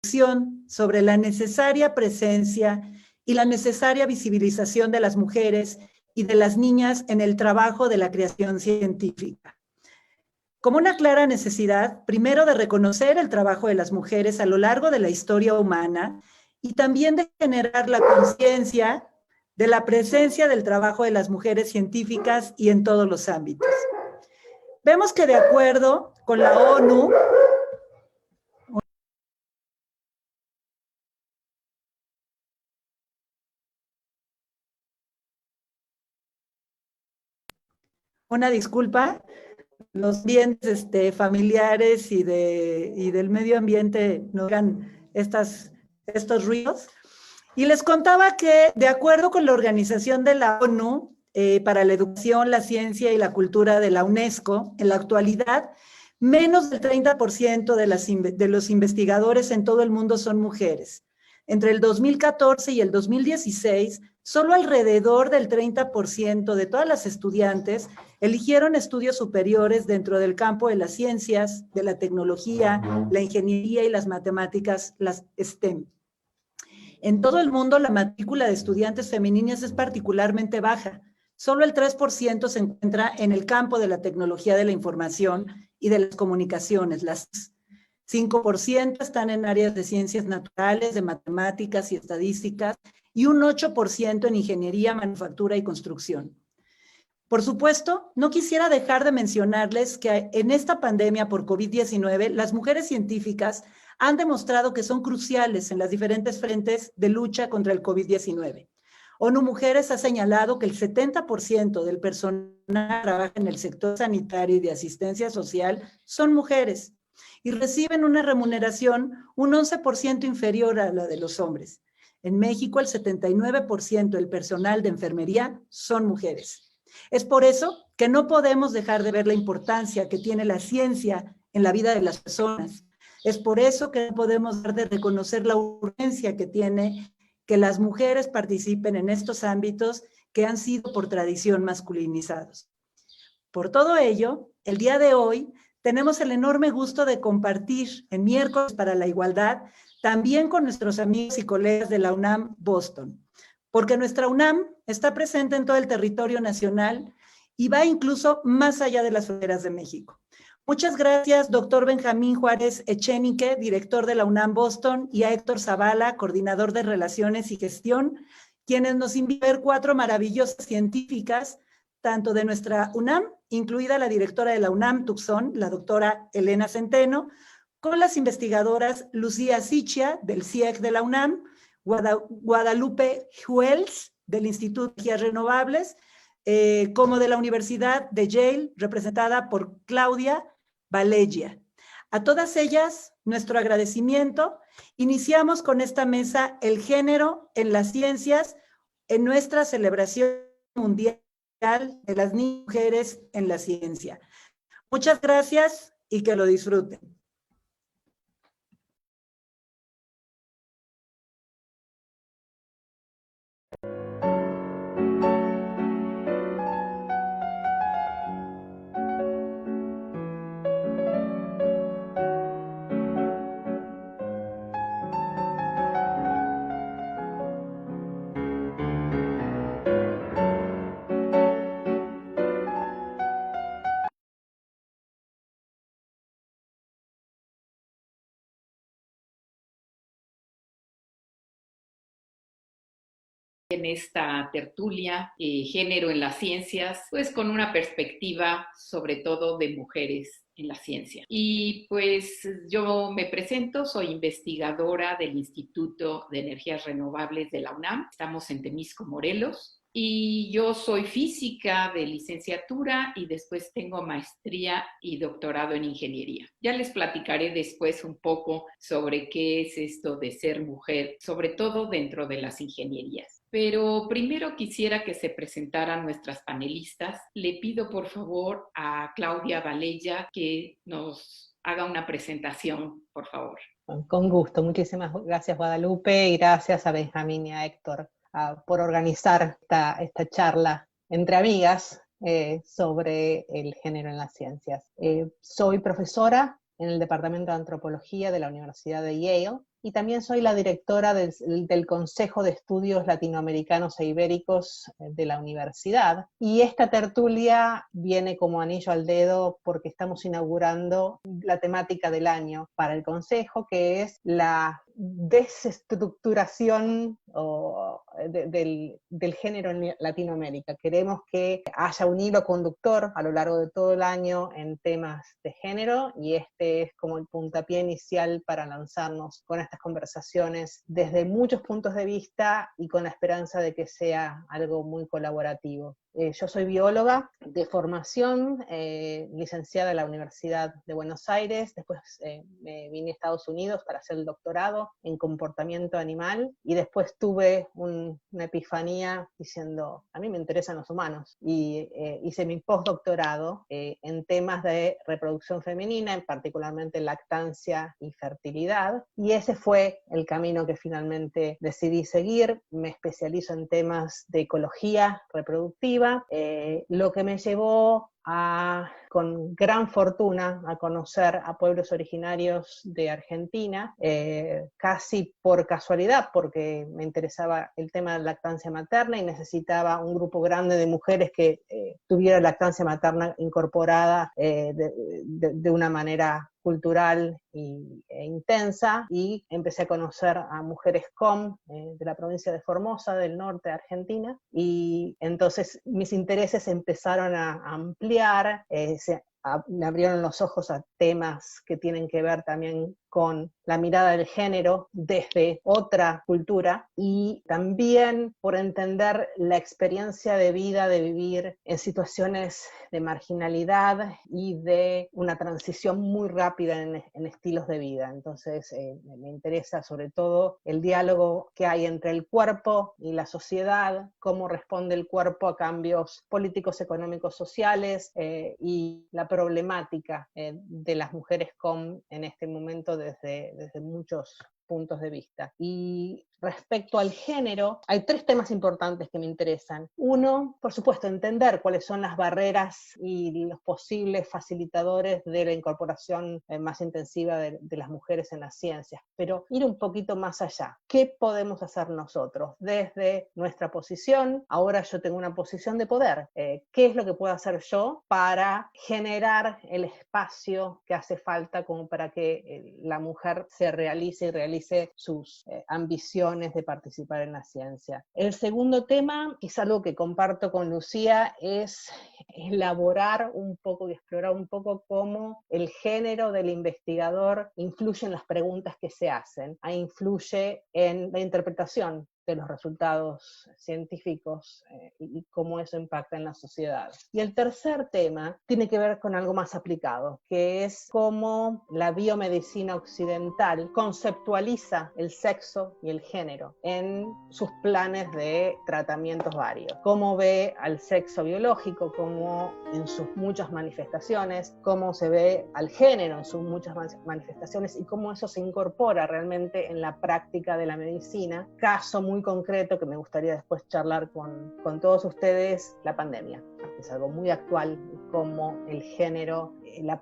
reflexión sobre la necesaria presencia y la necesaria visibilización de las mujeres y de las niñas en el trabajo de la creación científica. Como una clara necesidad, primero, de reconocer el trabajo de las mujeres a lo largo de la historia humana y también de generar la conciencia de la presencia del trabajo de las mujeres científicas y en todos los ámbitos. Vemos que de acuerdo con la ONU, una disculpa, los bienes familiares y del medio ambiente no hagan estos ruidos. Y les contaba que, de acuerdo con la Organización de la ONU para la Educación, la Ciencia y la Cultura de la UNESCO, en la actualidad, menos del 30% de los investigadores en todo el mundo son mujeres. Entre el 2014 y el 2016, solo alrededor del 30% de todas las estudiantes eligieron estudios superiores dentro del campo de las ciencias, de la tecnología, la ingeniería y las matemáticas, las STEM. En todo el mundo, la matrícula de estudiantes femeninas es particularmente baja. Solo el 3% se encuentra en el campo de la tecnología de la información y de las comunicaciones. Las 5% están en áreas de ciencias naturales, de matemáticas y estadísticas, y un 8% en ingeniería, manufactura y construcción. Por supuesto, no quisiera dejar de mencionarles que en esta pandemia por COVID-19, las mujeres científicas han demostrado que son cruciales en las diferentes frentes de lucha contra el COVID-19. ONU Mujeres ha señalado que el 70% del personal que trabaja en el sector sanitario y de asistencia social son mujeres y reciben una remuneración un 11% inferior a la de los hombres. En México, el 79% del personal de enfermería son mujeres. Es por eso que no podemos dejar de ver la importancia que tiene la ciencia en la vida de las personas. Es por eso que no podemos dejar de reconocer la urgencia que tiene que las mujeres participen en estos ámbitos que han sido por tradición masculinizados. Por todo ello, el día de hoy tenemos el enorme gusto de compartir en Miércoles para la Igualdad también con nuestros amigos y colegas de la UNAM Boston, porque nuestra UNAM está presente en todo el territorio nacional y va incluso más allá de las fronteras de México. Muchas gracias, doctor Benjamín Juárez Echenique, director de la UNAM Boston, y a Héctor Zavala, coordinador de Relaciones y Gestión, quienes nos invitan a ver 4 maravillosas científicas, tanto de nuestra UNAM, incluida la directora de la UNAM Tucson, la doctora Elena Centeno, con las investigadoras Lucía Sichia, del CIEC de la UNAM, Guadalupe Juels, del Instituto de Energías Renovables, como de la Universidad de Yale, representada por Claudia Valegia. A todas ellas, nuestro agradecimiento. Iniciamos con esta mesa el género en las ciencias en nuestra celebración mundial de las mujeres en la ciencia. Muchas gracias y que lo disfruten. En esta tertulia, género en las ciencias, pues con una perspectiva sobre todo de mujeres en la ciencia. Y pues yo me presento, soy investigadora del Instituto de Energías Renovables de la UNAM, estamos en Temisco, Morelos. Y yo soy física de licenciatura y después tengo maestría y doctorado en ingeniería. Ya les platicaré después un poco sobre qué es esto de ser mujer, sobre todo dentro de las ingenierías. Pero primero quisiera que se presentaran nuestras panelistas. Le pido por favor a Claudia Valegia que nos haga una presentación, por favor. Con gusto. Muchísimas gracias, Guadalupe, y gracias a Benjamín y a Héctor por organizar esta charla entre amigas sobre el género en las ciencias. Soy profesora en el Departamento de Antropología de la Universidad de Yale y también soy la directora del Consejo de Estudios Latinoamericanos e Ibéricos de la universidad. Y esta tertulia viene como anillo al dedo porque estamos inaugurando la temática del año para el Consejo, que es la desestructuración del género en Latinoamérica. Queremos que haya un hilo conductor a lo largo de todo el año en temas de género, y este es como el puntapié inicial para lanzarnos con estas conversaciones desde muchos puntos de vista y con la esperanza de que sea algo muy colaborativo. Yo soy bióloga de formación, licenciada en la Universidad de Buenos Aires, después me vine a Estados Unidos para hacer el doctorado en comportamiento animal, y después tuve una epifanía diciendo, a mí me interesan los humanos, y hice mi postdoctorado en temas de reproducción femenina, particularmente lactancia y fertilidad, y ese fue el camino que finalmente decidí seguir. Me especializo en temas de ecología reproductiva, lo que me llevó con gran fortuna a conocer a pueblos originarios de Argentina, casi por casualidad, porque me interesaba el tema de lactancia materna y necesitaba un grupo grande de mujeres que tuviera lactancia materna incorporada de una manera cultural e intensa, y empecé a conocer a mujeres COM de la provincia de Formosa, del norte de Argentina, y entonces mis intereses empezaron a ampliar, me abrieron los ojos a temas que tienen que ver también con la mirada del género desde otra cultura, y también por entender la experiencia de vida de vivir en situaciones de marginalidad y de una transición muy rápida en estilos de vida. Entonces me interesa sobre todo el diálogo que hay entre el cuerpo y la sociedad, cómo responde el cuerpo a cambios políticos, económicos, sociales, y la problemática de las mujeres en este momento desde muchos puntos de vista. Y respecto al género, hay 3 temas importantes que me interesan. Uno, por supuesto, entender cuáles son las barreras y los posibles facilitadores de la incorporación más intensiva de las mujeres en las ciencias, pero ir un poquito más allá. ¿Qué podemos hacer nosotros desde nuestra posición? Ahora yo tengo una posición de poder. ¿Qué es lo que puedo hacer yo para generar el espacio que hace falta como para que la mujer se realice y realice sus ambiciones de participar en la ciencia? El segundo tema, que es algo que comparto con Lucía, es elaborar un poco y explorar un poco cómo el género del investigador influye en las preguntas que se hacen, influye en la interpretación de los resultados científicos y cómo eso impacta en la sociedad. Y el tercer tema tiene que ver con algo más aplicado, que es cómo la biomedicina occidental conceptualiza el sexo y el género en sus planes de tratamientos varios. Cómo ve al sexo biológico, cómo en sus muchas manifestaciones, cómo se ve al género en sus muchas manifestaciones y cómo eso se incorpora realmente en la práctica de la medicina. Caso muy concreto que me gustaría después charlar con todos ustedes, la pandemia. Es algo muy actual, cómo el género,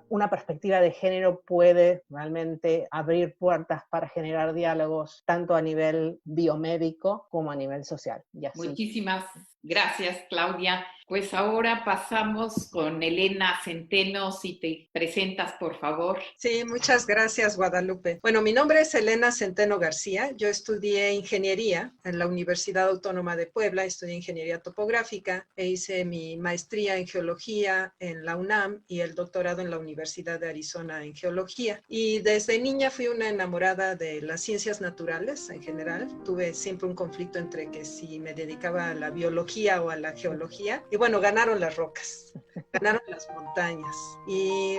una perspectiva de género puede realmente abrir puertas para generar diálogos tanto a nivel biomédico como a nivel social. Y así. Muchísimas gracias, Claudia. Pues ahora pasamos con Elena Centeno, si te presentas, por favor. Sí, muchas gracias, Guadalupe. Bueno, mi nombre es Elena Centeno García. Yo estudié ingeniería en la Universidad Autónoma de Puebla, estudié ingeniería topográfica e hice mi maestría en geología en la UNAM y el doctorado en la Universidad de Arizona en geología. Y desde niña fui una enamorada de las ciencias naturales en general. Tuve siempre un conflicto entre que si me dedicaba a la biología o a la geología. Y bueno, ganaron las rocas, ganaron las montañas. Y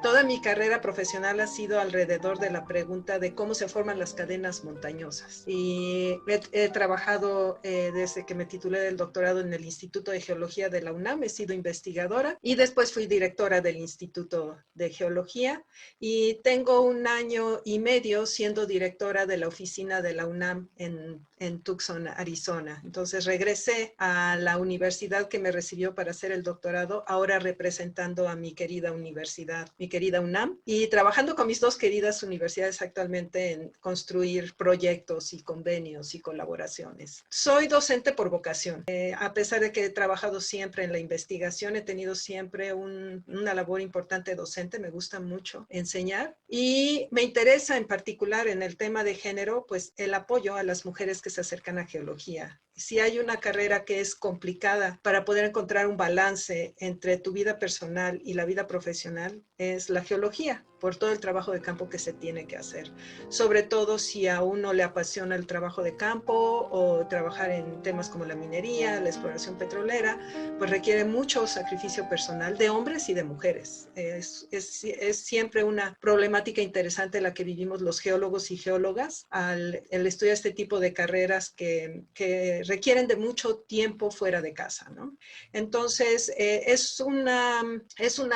toda mi carrera profesional ha sido alrededor de la pregunta de cómo se forman las cadenas montañosas. Y he trabajado desde que me titulé del doctorado en el Instituto de Geología de la UNAM, he sido investigadora y después fui directora del Instituto de Geología y tengo 1 año y medio siendo directora de la oficina de la UNAM en Tucson, Arizona. Entonces regresé a la universidad que me recibió para hacer el doctorado ahora representando a mi querida universidad, mi querida UNAM, y trabajando con mis dos queridas universidades actualmente en construir proyectos y convenios y colaboraciones. Soy docente por vocación. A pesar de que he trabajado siempre en la investigación, he tenido siempre una labor importante docente, me gusta mucho enseñar y me interesa en particular en el tema de género, pues el apoyo a las mujeres que se acercan a geología. Si hay una carrera que es complicada para poder encontrar un balance entre tu vida personal y la vida profesional, es la geología, por todo el trabajo de campo que se tiene que hacer. Sobre todo si a uno le apasiona el trabajo de campo o trabajar en temas como la minería, la exploración petrolera, pues requiere mucho sacrificio personal de hombres y de mujeres. Es siempre una problemática interesante la que vivimos los geólogos y geólogas al estudiar este tipo de carreras que requieren de mucho tiempo fuera de casa, ¿no? Entonces, es una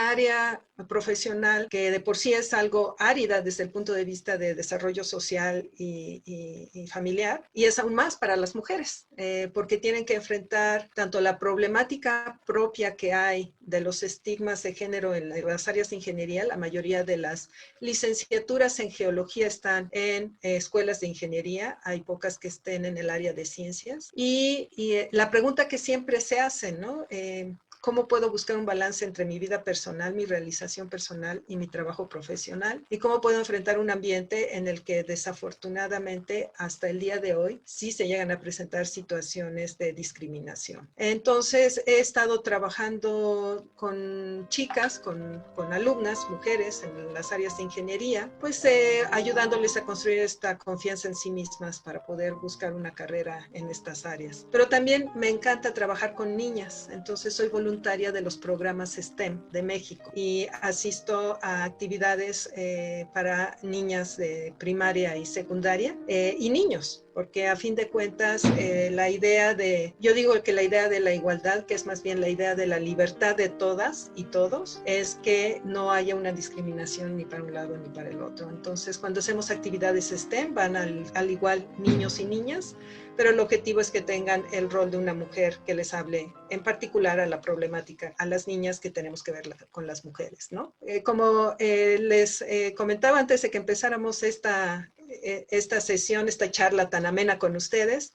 área profesional que de por sí es algo árida desde el punto de vista de desarrollo social y familiar, y es aún más para las mujeres, porque tienen que enfrentar tanto la problemática propia que hay de los estigmas de género en las áreas de ingeniería. La mayoría de las licenciaturas en geología están en escuelas de ingeniería, hay pocas que estén en el área de ciencias, y la pregunta que siempre se hace, ¿no? ¿Cómo puedo buscar un balance entre mi vida personal, mi realización personal y mi trabajo profesional? ¿Y cómo puedo enfrentar un ambiente en el que desafortunadamente hasta el día de hoy sí se llegan a presentar situaciones de discriminación? Entonces he estado trabajando con chicas, con alumnas, mujeres en las áreas de ingeniería, pues ayudándoles a construir esta confianza en sí mismas para poder buscar una carrera en estas áreas. Pero también me encanta trabajar con niñas, entonces soy voluntaria de los programas STEM de México y asisto a actividades para niñas de primaria y secundaria y niños, porque a fin de cuentas yo digo que la idea de la igualdad, que es más bien la idea de la libertad de todas y todos, es que no haya una discriminación ni para un lado ni para el otro. Entonces, cuando hacemos actividades STEM, van al igual niños y niñas, pero el objetivo es que tengan el rol de una mujer que les hable en particular a la problemática, a las niñas que tenemos que ver con las mujeres, ¿no? Como les comentaba antes de que empezáramos esta sesión, esta charla tan amena con ustedes,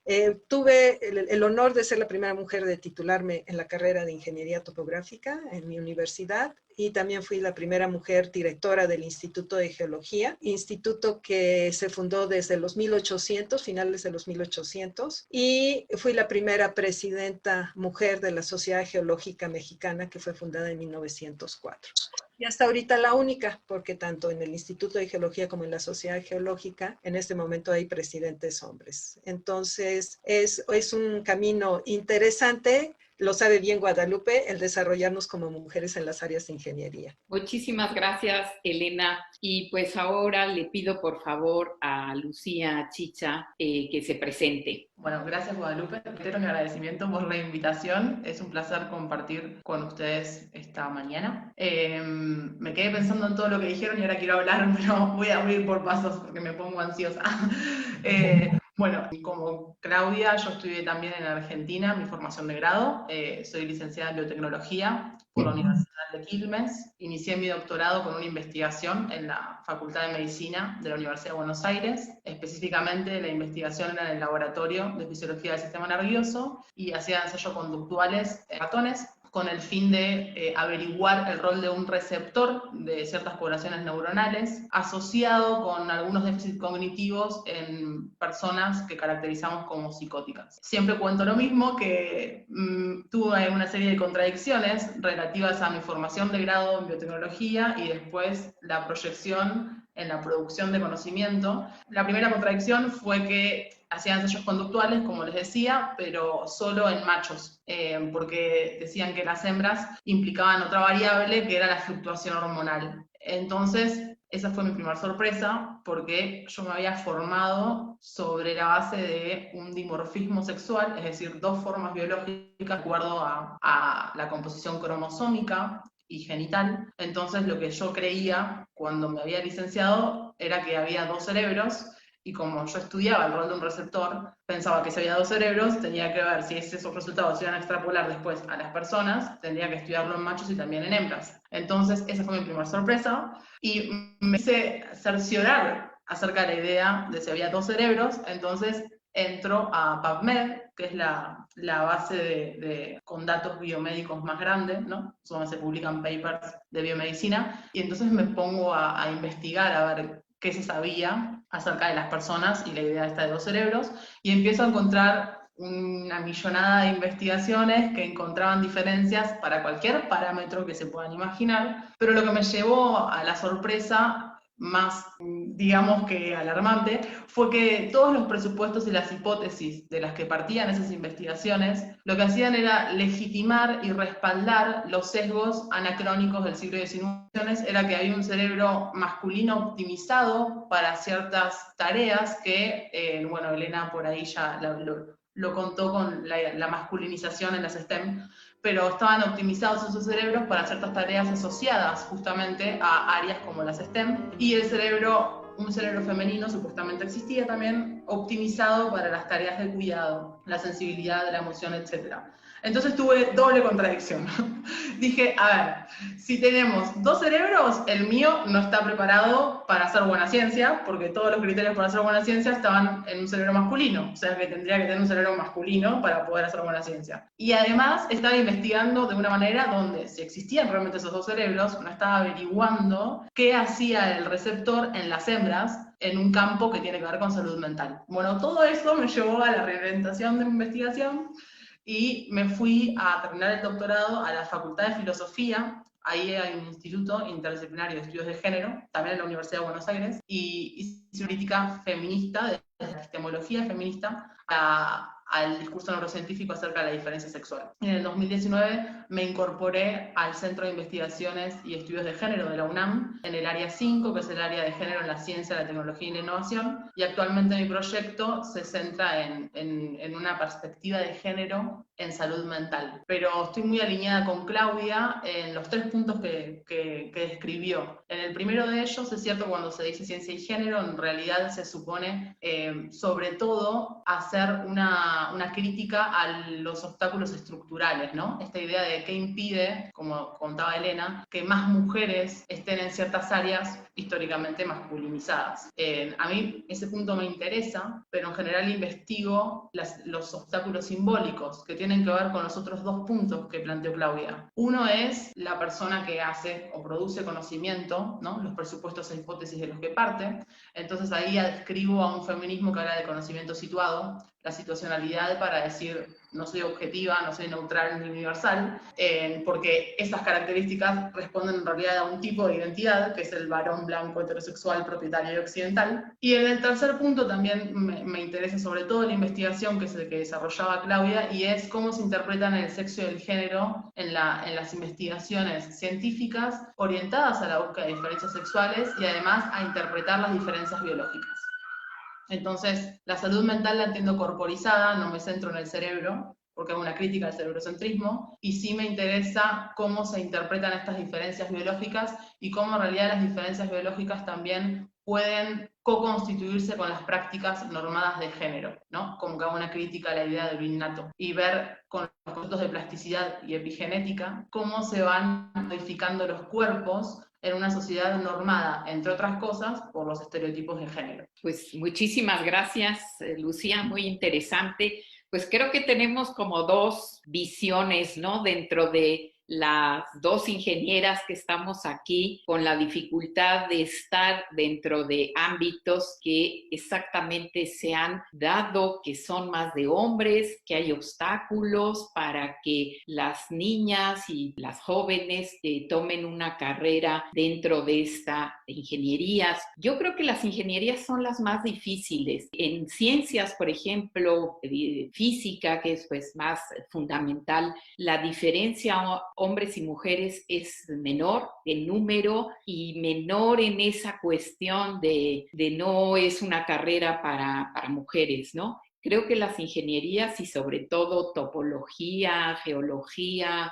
tuve el honor de ser la primera mujer de titularme en la carrera de Ingeniería Topográfica en mi universidad, y también fui la primera mujer directora del Instituto de Geología, instituto que se fundó desde los 1800, finales de los 1800, y fui la primera presidenta mujer de la Sociedad Geológica Mexicana, que fue fundada en 1904. Y hasta ahorita la única, porque tanto en el Instituto de Geología como en la Sociedad Geológica, en este momento hay presidentes hombres. Entonces, es un camino interesante. Lo sabe bien Guadalupe, el desarrollarnos como mujeres en las áreas de ingeniería. Muchísimas gracias, Elena. Y pues ahora le pido por favor a Lucía Chicha que se presente. Bueno, gracias Guadalupe. Reitero mi agradecimiento por la invitación. Es un placer compartir con ustedes esta mañana. Me quedé pensando en todo lo que dijeron y ahora quiero hablar, pero voy a ir por pasos porque me pongo ansiosa. Bueno, como Claudia, yo estudié también en Argentina mi formación de grado. Soy licenciada en biotecnología por la Universidad de Quilmes. Inicié mi doctorado con una investigación en la Facultad de Medicina de la Universidad de Buenos Aires. Específicamente la investigación era en el laboratorio de fisiología del sistema nervioso y hacía ensayos conductuales en ratones con el fin de averiguar el rol de un receptor de ciertas poblaciones neuronales asociado con algunos déficits cognitivos en personas que caracterizamos como psicóticas. Siempre cuento lo mismo, que tuve una serie de contradicciones relativas a mi formación de grado en biotecnología y después la proyección en la producción de conocimiento. La primera contradicción fue que hacían ensayos conductuales, como les decía, pero solo en machos, porque decían que las hembras implicaban otra variable que era la fluctuación hormonal. Entonces, esa fue mi primera sorpresa, porque yo me había formado sobre la base de un dimorfismo sexual, es decir, dos formas biológicas de acuerdo a la composición cromosómica y genital. Entonces lo que yo creía cuando me había licenciado era que había dos cerebros Y como yo estudiaba el rol de un receptor, pensaba que si había dos cerebros, tenía que ver si esos resultados se iban a extrapolar después a las personas, tendría que estudiarlo en machos y también en hembras. Entonces, esa fue mi primera sorpresa, y me hice cerciorar acerca de la idea de si había dos cerebros. Entonces entro a PubMed, que es la base con datos biomédicos más grande, ¿no? Es donde se publican papers de biomedicina, y entonces me pongo a investigar, a ver qué se sabía acerca de las personas y la idea esta de dos cerebros, y empiezo a encontrar una millonada de investigaciones que encontraban diferencias para cualquier parámetro que se puedan imaginar, pero lo que me llevó a la sorpresa más, digamos que alarmante, fue que todos los presupuestos y las hipótesis de las que partían esas investigaciones, lo que hacían era legitimar y respaldar los sesgos anacrónicos del siglo XIX. Era que había un cerebro masculino optimizado para ciertas tareas que, bueno, Elena por ahí ya lo contó con la masculinización en las STEM, pero estaban optimizados esos cerebros para ciertas tareas asociadas justamente a áreas como las STEM, y un cerebro femenino supuestamente existía también, optimizado para las tareas de cuidado, la sensibilidad, la emoción, etc. Entonces tuve doble contradicción. Dije, a ver, si tenemos dos cerebros, el mío no está preparado para hacer buena ciencia, porque todos los criterios para hacer buena ciencia estaban en un cerebro masculino, o sea que tendría que tener un cerebro masculino para poder hacer buena ciencia. Y además estaba investigando de una manera donde, si existían realmente esos dos cerebros, no estaba averiguando qué hacía el receptor en las hembras en un campo que tiene que ver con salud mental. Bueno, todo eso me llevó a la reorientación de mi investigación, y me fui a terminar el doctorado a la Facultad de Filosofía. Ahí hay un instituto interdisciplinario de estudios de género, también en la Universidad de Buenos Aires, y hice una crítica feminista, de la epistemología feminista, al discurso neurocientífico acerca de la diferencia sexual. En el 2019 me incorporé al Centro de Investigaciones y Estudios de Género de la UNAM, en el área 5, que es el área de género en la ciencia, la tecnología y la innovación, y actualmente mi proyecto se centra en una perspectiva de género en salud mental. Pero estoy muy alineada con Claudia en los 3 puntos que describió. En el primero de ellos, es cierto, cuando se dice ciencia y género, en realidad se supone sobre todo hacer una crítica a los obstáculos estructurales, ¿no? Esta idea de qué impide, como contaba Elena, que más mujeres estén en ciertas áreas históricamente masculinizadas. A mí ese punto me interesa, pero en general investigo los obstáculos simbólicos que tienen que ver con los otros 2 puntos que planteó Claudia. Uno es la persona que hace o produce conocimiento, ¿no? Los presupuestos e hipótesis de los que parte. Entonces ahí adscribo a un feminismo que habla de conocimiento situado, la situacionalidad para decir no soy objetiva, no soy neutral ni universal, porque esas características responden en realidad a un tipo de identidad, que es el varón blanco heterosexual propietario y occidental. Y en el tercer punto también me interesa sobre todo la investigación que desarrollaba Claudia, y es cómo se interpretan el sexo y el género en las investigaciones científicas orientadas a la búsqueda de diferencias sexuales y además a interpretar las diferencias biológicas. Entonces, la salud mental la entiendo corporizada, no me centro en el cerebro, porque hago una crítica al cerebrocentrismo, y sí me interesa cómo se interpretan estas diferencias biológicas y cómo en realidad las diferencias biológicas también pueden co-constituirse con las prácticas normadas de género, ¿no? Como que hago una crítica a la idea de lo innato, y ver con los conceptos de plasticidad y epigenética cómo se van modificando los cuerpos en una sociedad normada, entre otras cosas, por los estereotipos de género. Pues muchísimas gracias, Lucía, muy interesante. Pues creo que tenemos como 2 visiones, ¿no? Dentro de las 2 ingenieras que estamos aquí, con la dificultad de estar dentro de ámbitos que exactamente se han dado, que son más de hombres, que hay obstáculos para que las niñas y las jóvenes tomen una carrera dentro de esta ingenierías. Yo creo que las ingenierías son las más difíciles. En ciencias, por ejemplo, física, que es pues más fundamental, la diferencia hombres y mujeres es menor en número y menor en esa cuestión de no es una carrera para mujeres, ¿no? Creo que las ingenierías y sobre todo topología, geología,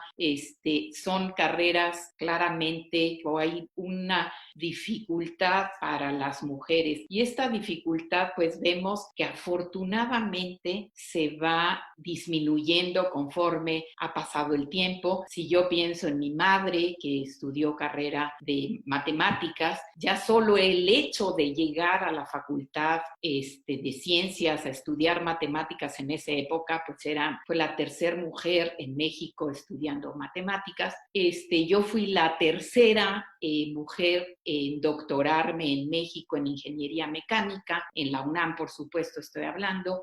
son carreras claramente, o hay una dificultad para las mujeres. Y esta dificultad, pues vemos que afortunadamente se va disminuyendo conforme ha pasado el tiempo. Si yo pienso en mi madre, que estudió carrera de matemáticas, ya solo el hecho de llegar a la facultad de ciencias a estudiar matemáticas en esa época, pues fue la tercera mujer en México estudiando matemáticas. Yo fui la tercera mujer en doctorarme en México en ingeniería mecánica, en la UNAM, por supuesto, estoy hablando,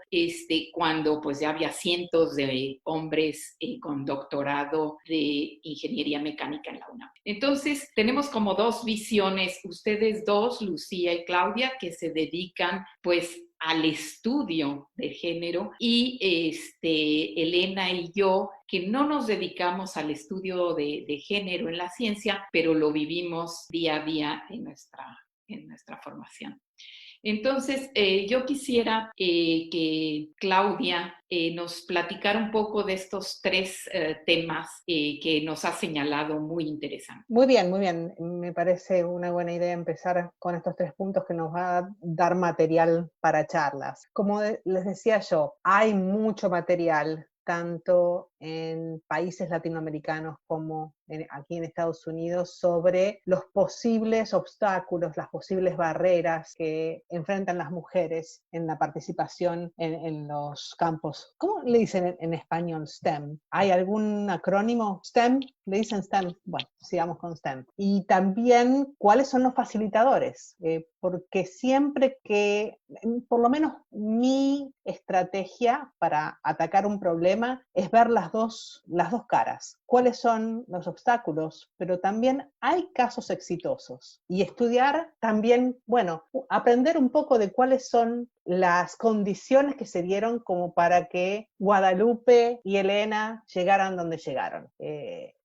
cuando pues ya había cientos de hombres con doctorado de ingeniería mecánica en la UNAM. Entonces, tenemos como dos visiones, ustedes dos, Lucía y Claudia, que se dedican pues al estudio de género, y Elena y yo, que no nos dedicamos al estudio de género en la ciencia, pero lo vivimos día a día en nuestra formación. Entonces, yo quisiera que Claudia nos platicara un poco de estos tres temas que nos ha señalado muy interesantes. Muy bien, muy bien. Me parece una buena idea empezar con estos 3 puntos que nos va a dar material para charlas. Como les decía yo, hay mucho material, tanto en países latinoamericanos como aquí en Estados Unidos, sobre los posibles obstáculos, las posibles barreras que enfrentan las mujeres en la participación en los campos. ¿Cómo le dicen en español STEM? ¿Hay algún acrónimo? ¿STEM? ¿Le dicen STEM? Bueno, sigamos con STEM. Y también, ¿cuáles son los facilitadores? Porque siempre que, por lo menos mi estrategia para atacar un problema es ver las dos caras. ¿Cuáles son los obstáculos? Pero también hay casos exitosos. Y estudiar también, bueno, aprender un poco de cuáles son las condiciones que se dieron como para que Guadalupe y Elena llegaran donde llegaron.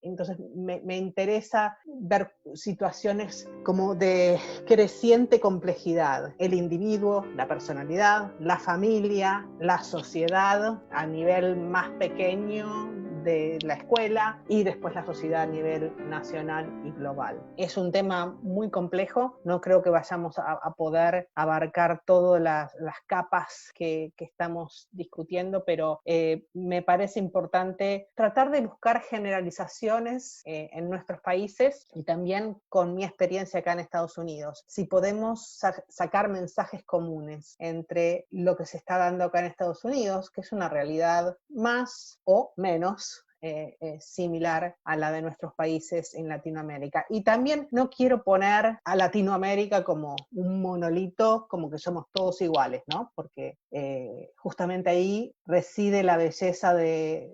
Entonces me interesa ver situaciones como de creciente complejidad. El individuo, la personalidad, la familia, la sociedad a nivel más pequeño de la escuela y después la sociedad a nivel nacional y global. Es un tema muy complejo, no creo que vayamos a poder abarcar todas las capas que estamos discutiendo, pero me parece importante tratar de buscar generalizaciones en nuestros países y también con mi experiencia acá en Estados Unidos. Si podemos sacar mensajes comunes entre lo que se está dando acá en Estados Unidos, que es una realidad más o menos similar a la de nuestros países en Latinoamérica. Y también no quiero poner a Latinoamérica como un monolito, como que somos todos iguales, ¿no? Porque justamente ahí reside la belleza de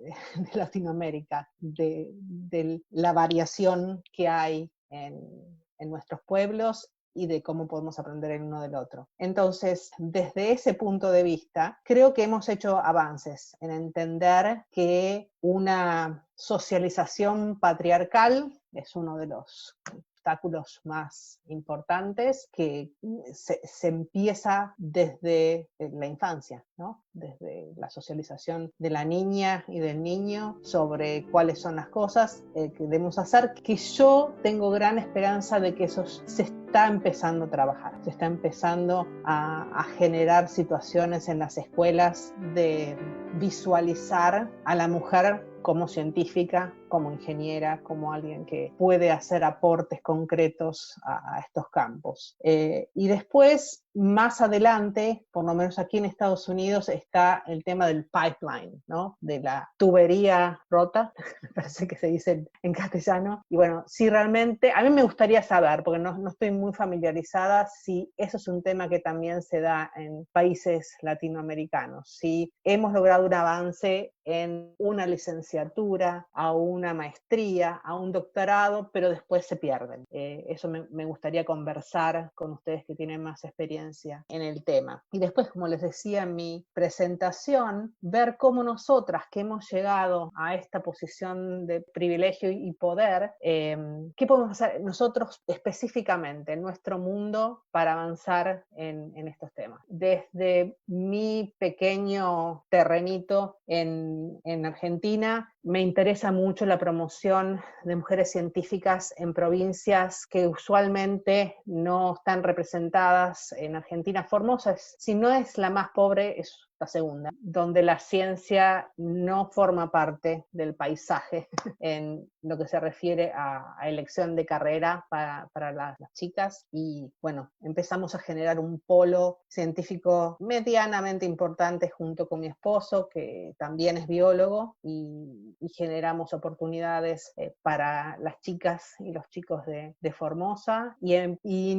Latinoamérica, de la variación que hay en nuestros pueblos y de cómo podemos aprender el uno del otro. Entonces, desde ese punto de vista, creo que hemos hecho avances en entender que una socialización patriarcal es uno de los obstáculos más importantes que se empieza desde la infancia, ¿no? Desde la socialización de la niña y del niño sobre cuáles son las cosas que debemos hacer, que yo tengo gran esperanza de que eso se está empezando a trabajar, se está empezando a generar situaciones en las escuelas de visualizar a la mujer como científica, como ingeniera, como alguien que puede hacer aportes concretos a estos campos. Y después, más adelante, por lo menos aquí en Estados Unidos, está el tema del pipeline, ¿no? De la tubería rota, me parece que se dice en castellano. Y bueno, si realmente, a mí me gustaría saber, porque no estoy muy familiarizada, si eso es un tema que también se da en países latinoamericanos, si hemos logrado un avance en una licenciatura, aún una maestría, a un doctorado, pero después se pierden. Eso me gustaría conversar con ustedes que tienen más experiencia en el tema. Y después, como les decía en mi presentación, ver cómo nosotras que hemos llegado a esta posición de privilegio y poder, qué podemos hacer nosotros específicamente en nuestro mundo para avanzar en estos temas. Desde mi pequeño terrenito en Argentina, me interesa mucho la promoción de mujeres científicas en provincias que usualmente no están representadas. En Argentina, Formosa, si no es la más pobre, es la segunda, donde la ciencia no forma parte del paisaje en lo que se refiere a elección de carrera para las chicas. Y bueno, empezamos a generar un polo científico medianamente importante junto con mi esposo, que también es biólogo, y generamos oportunidades para las chicas y los chicos de Formosa, y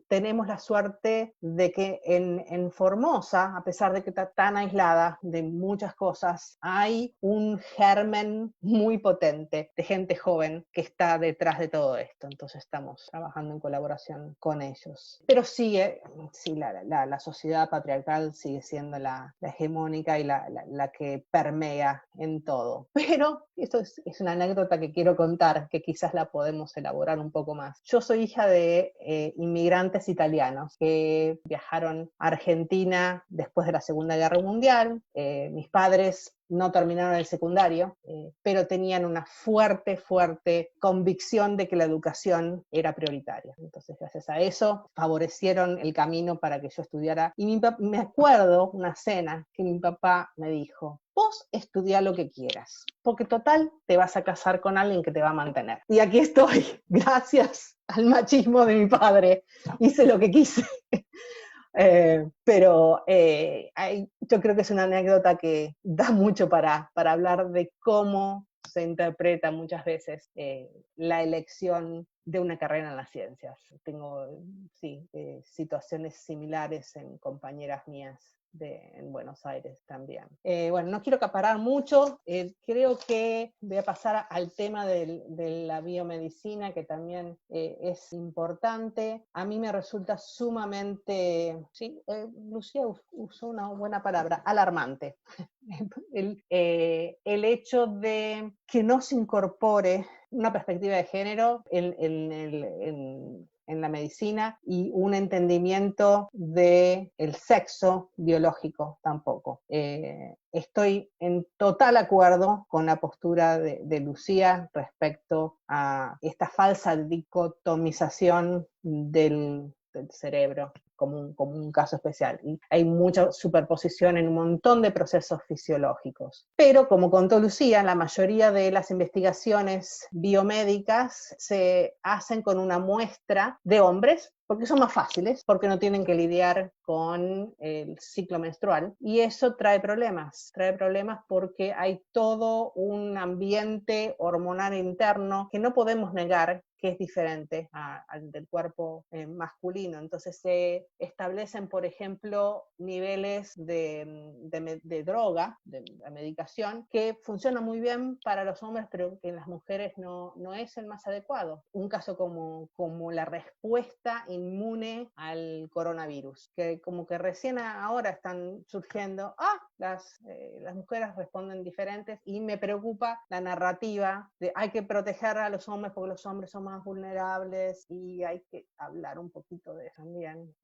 tenemos la suerte de que en Formosa, a pesar de que está tan aislada de muchas cosas, hay un germen muy potente de gente joven que está detrás de todo esto. Entonces estamos trabajando en colaboración con ellos. Pero sí, la sociedad patriarcal sigue siendo la hegemónica y la que permea en todo. Pero esto es una anécdota que quiero contar, que quizás la podemos elaborar un poco más. Yo soy hija de inmigrantes italianos que viajaron a Argentina después de la Segunda Guerra Mundial. Mis padres no terminaron el secundario, pero tenían una fuerte convicción de que la educación era prioritaria. Entonces, gracias a eso, favorecieron el camino para que yo estudiara. Y me acuerdo una cena que mi papá me dijo: vos estudiá lo que quieras, porque total te vas a casar con alguien que te va a mantener. Y aquí estoy, gracias al machismo de mi padre, hice lo que quise. Pero yo creo que es una anécdota que da mucho para hablar de cómo se interpreta muchas veces la elección de una carrera en las ciencias. Tengo situaciones similares en compañeras mías en Buenos Aires también. Bueno, no quiero acaparar mucho, creo que voy a pasar al tema de la biomedicina, que también es importante. A mí me resulta sumamente, Lucía usó una buena palabra, alarmante. El hecho de que no se incorpore una perspectiva de género en la medicina, y un entendimiento del sexo biológico tampoco. Estoy en total acuerdo con la postura de Lucía respecto a esta falsa dicotomización del cerebro como un caso especial. Y hay mucha superposición en un montón de procesos fisiológicos. Pero, como contó Lucía, la mayoría de las investigaciones biomédicas se hacen con una muestra de hombres, porque son más fáciles, porque no tienen que lidiar con el ciclo menstrual, y eso trae problemas porque hay todo un ambiente hormonal interno que no podemos negar que es diferente al del cuerpo masculino. Entonces se establecen, por ejemplo, niveles de droga, de medicación, que funcionan muy bien para los hombres, pero que en las mujeres no es el más adecuado. Un caso como la respuesta inmune al coronavirus, que como que recién ahora están surgiendo, las mujeres responden diferentes, y me preocupa la narrativa de hay que proteger a los hombres porque los hombres son más vulnerables, y hay que hablar un poquito de también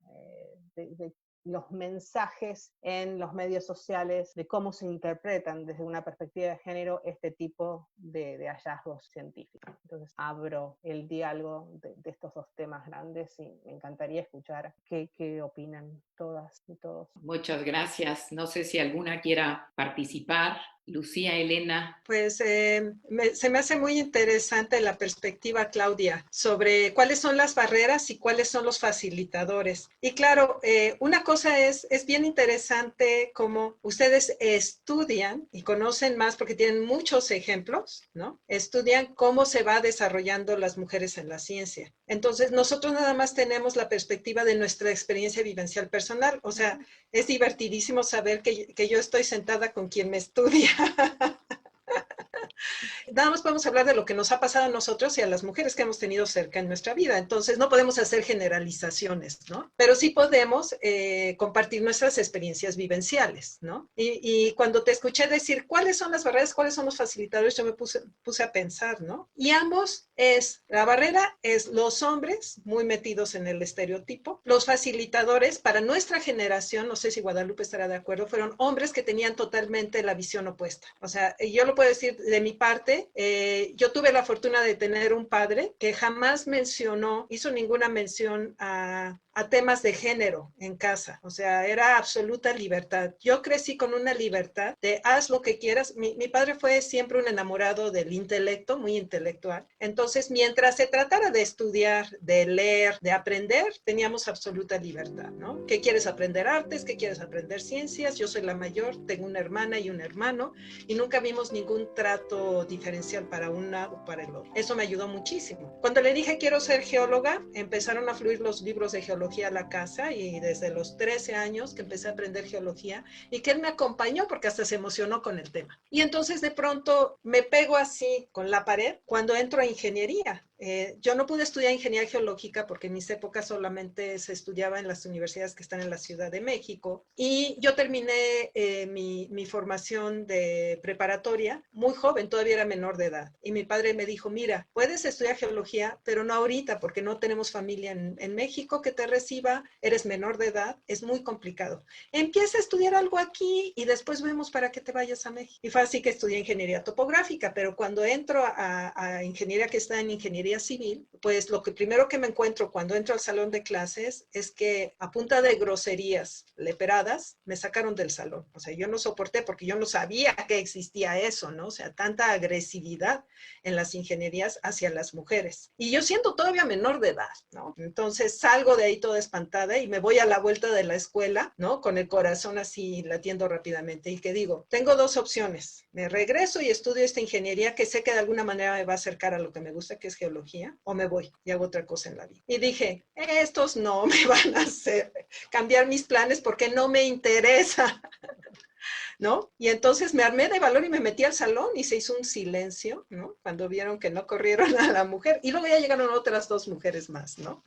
de los mensajes en los medios sociales, de cómo se interpretan desde una perspectiva de género este tipo de hallazgos científicos. Entonces abro el diálogo de estos dos temas grandes, y me encantaría escuchar qué opinan todas y todos. Muchas gracias. No sé si alguna quiera participar. Lucía, Elena. Pues se me hace muy interesante la perspectiva, Claudia, sobre cuáles son las barreras y cuáles son los facilitadores. Y claro, una cosa es bien interesante cómo ustedes estudian y conocen más, porque tienen muchos ejemplos, ¿no? Estudian cómo se va desarrollando las mujeres en la ciencia. Entonces, nosotros nada más tenemos la perspectiva de nuestra experiencia vivencial personal. O sea, es divertidísimo saber que yo estoy sentada con quien me estudia. Nada más podemos hablar de lo que nos ha pasado a nosotros y a las mujeres que hemos tenido cerca en nuestra vida. Entonces, no podemos hacer generalizaciones, ¿no? Pero sí podemos compartir nuestras experiencias vivenciales, ¿no? Y cuando te escuché decir cuáles son las barreras, cuáles son los facilitadores, yo me puse a pensar, ¿no? Y ambos la barrera es los hombres muy metidos en el estereotipo, los facilitadores para nuestra generación, no sé si Guadalupe estará de acuerdo, fueron hombres que tenían totalmente la visión opuesta. O sea, yo lo puedo decir de mi parte, yo tuve la fortuna de tener un padre que jamás hizo ninguna mención a temas de género en casa. O sea, era absoluta libertad. Yo crecí con una libertad de haz lo que quieras. Mi padre fue siempre un enamorado del intelecto, muy intelectual. Entonces, mientras se tratara de estudiar, de leer, de aprender, teníamos absoluta libertad, ¿no? ¿Qué quieres aprender? Artes, ¿qué quieres aprender? Ciencias. Yo soy la mayor, tengo una hermana y un hermano, y nunca vimos ningún trato diferencial para una o para el otro. Eso me ayudó muchísimo. Cuando le dije quiero ser geóloga, empezaron a fluir los libros de geología a la casa, y desde los 13 años que empecé a aprender geología, y que él me acompañó porque hasta se emocionó con el tema. Y entonces de pronto me pego así con la pared cuando entro a ingeniería. Yo no pude estudiar ingeniería geológica porque en mis épocas solamente se estudiaba en las universidades que están en la Ciudad de México, y yo terminé mi formación de preparatoria muy joven, todavía era menor de edad, y mi padre me dijo, mira, puedes estudiar geología, pero no ahorita porque no tenemos familia en México que te reciba, eres menor de edad, es muy complicado. Empieza a estudiar algo aquí y después vemos para qué te vayas a México. Y fue así que estudié ingeniería topográfica, pero cuando entro a ingeniería, que está en ingeniería civil, pues lo primero que me encuentro cuando entro al salón de clases es que a punta de groserías leperadas me sacaron del salón. O sea, yo no soporté porque yo no sabía que existía eso, ¿no? O sea, tanta agresividad en las ingenierías hacia las mujeres. Y yo siendo todavía menor de edad, ¿no? Entonces salgo de ahí toda espantada y me voy a la vuelta de la escuela, ¿no? Con el corazón así latiendo rápidamente, y que digo, tengo dos opciones. Me regreso y estudio esta ingeniería que sé que de alguna manera me va a acercar a lo que me gusta, que es geología, o me voy y hago otra cosa en la vida. Y dije, estos no me van a hacer cambiar mis planes porque no me interesa, ¿no? Y entonces me armé de valor y me metí al salón y se hizo un silencio, ¿no? Cuando vieron que no corrieron a la mujer, y luego ya llegaron otras dos mujeres más, ¿no?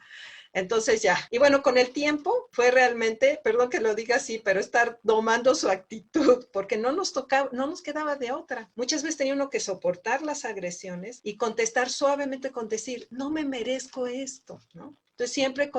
Entonces ya, y bueno, con el tiempo fue realmente, perdón que lo diga así, pero estar domando su actitud, porque no nos quedaba de otra. Muchas veces tenía uno que soportar las agresiones y contestar suavemente con decir, no me merezco esto, ¿no? Entonces siempre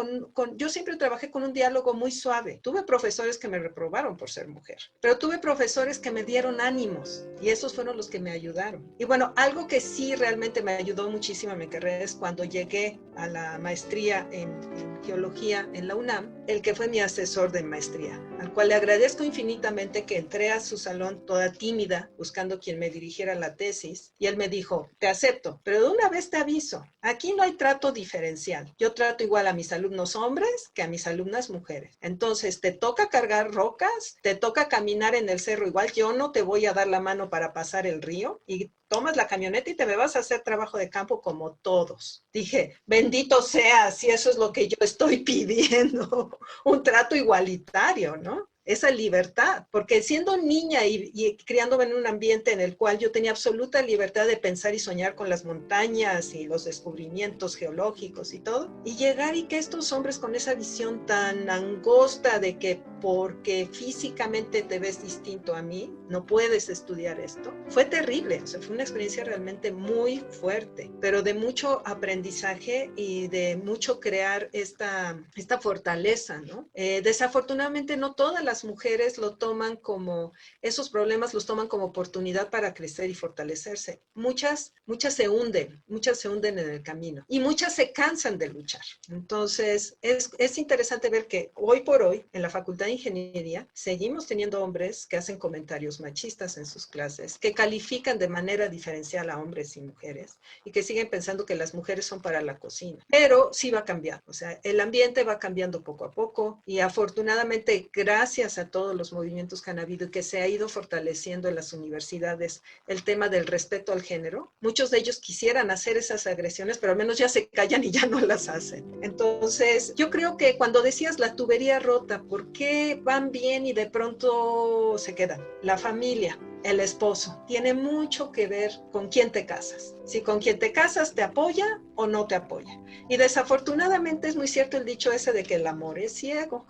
yo siempre trabajé con un diálogo muy suave. Tuve profesores que me reprobaron por ser mujer, pero tuve profesores que me dieron ánimos, y esos fueron los que me ayudaron. Y bueno, algo que sí realmente me ayudó muchísimo en mi carrera es cuando llegué a la maestría en geología en la UNAM, el que fue mi asesor de maestría, al cual le agradezco infinitamente, que entré a su salón toda tímida, buscando quien me dirigiera la tesis, y él me dijo, te acepto, pero de una vez te aviso, aquí no hay trato diferencial. Yo trato igual a mis alumnos hombres que a mis alumnas mujeres. Entonces, te toca cargar rocas, te toca caminar en el cerro igual, yo no te voy a dar la mano para pasar el río, y tomas la camioneta y te me vas a hacer trabajo de campo como todos. Dije, bendito sea, si eso es lo que yo estoy pidiendo, un trato igualitario, ¿no? Esa libertad, porque siendo niña y criándome en un ambiente en el cual yo tenía absoluta libertad de pensar y soñar con las montañas y los descubrimientos geológicos y todo, y llegar y que estos hombres con esa visión tan angosta de que porque físicamente te ves distinto a mí, no puedes estudiar esto, fue terrible. O sea, fue una experiencia realmente muy fuerte, pero de mucho aprendizaje y de mucho crear esta fortaleza, ¿no? Desafortunadamente no todas las mujeres lo toman como, esos problemas los toman como oportunidad para crecer y fortalecerse. Muchas se hunden en el camino, y muchas se cansan de luchar. Entonces, es interesante ver que hoy por hoy, en la Facultad de Ingeniería, seguimos teniendo hombres que hacen comentarios machistas en sus clases, que califican de manera diferencial a hombres y mujeres, y que siguen pensando que las mujeres son para la cocina. Pero sí va a cambiar, o sea, el ambiente va cambiando poco a poco, y afortunadamente, gracias gracias a todos los movimientos que han habido y que se ha ido fortaleciendo en las universidades el tema del respeto al género, muchos de ellos quisieran hacer esas agresiones, pero al menos ya se callan y ya no las hacen. Entonces, yo creo que cuando decías la tubería rota, ¿por qué van bien y de pronto se quedan? La familia, el esposo, tiene mucho que ver con quién te casas. Si con quien te casas te apoya o no te apoya. Y desafortunadamente es muy cierto el dicho ese de que el amor es ciego.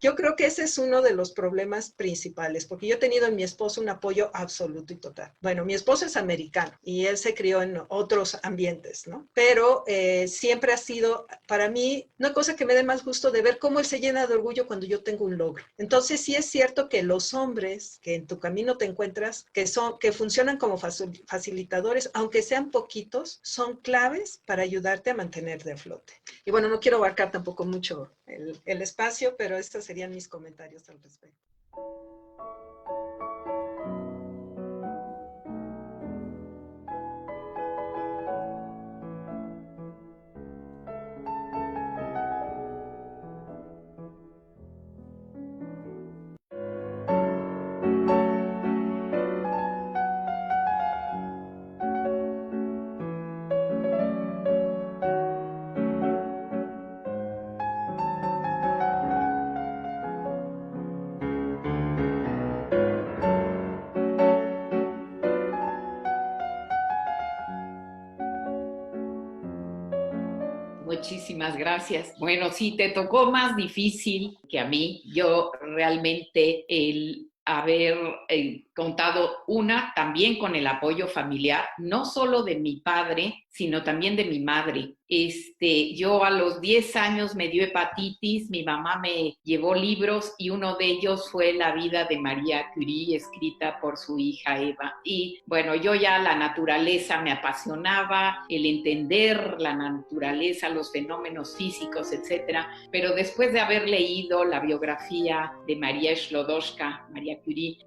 Yo creo que ese es uno de los problemas principales, porque yo he tenido en mi esposo un apoyo absoluto y total. Bueno, mi esposo es americano y él se crió en otros ambientes, ¿no? Pero siempre ha sido, para mí, una cosa que me dé más gusto de ver cómo él se llena de orgullo cuando yo tengo un logro. Entonces, sí es cierto que los hombres que en tu camino te encuentras, que funcionan como facilitadores, aunque sean poquitos, son claves para ayudarte a mantenerte a flote. Y bueno, no quiero abarcar tampoco mucho el espacio, pero estas serían mis comentarios al respecto. Muchísimas gracias. Bueno, sí, te tocó más difícil que a mí. Yo realmente el haber contado también con el apoyo familiar, no solo de mi padre, sino también de mi madre. Yo a los 10 años me dio hepatitis, mi mamá me llevó libros y uno de ellos fue La vida de María Curie, escrita por su hija Eva. Y bueno, yo ya la naturaleza me apasionaba, el entender la naturaleza, los fenómenos físicos, etcétera. Pero después de haber leído la biografía de María Sklodowska, María Curie,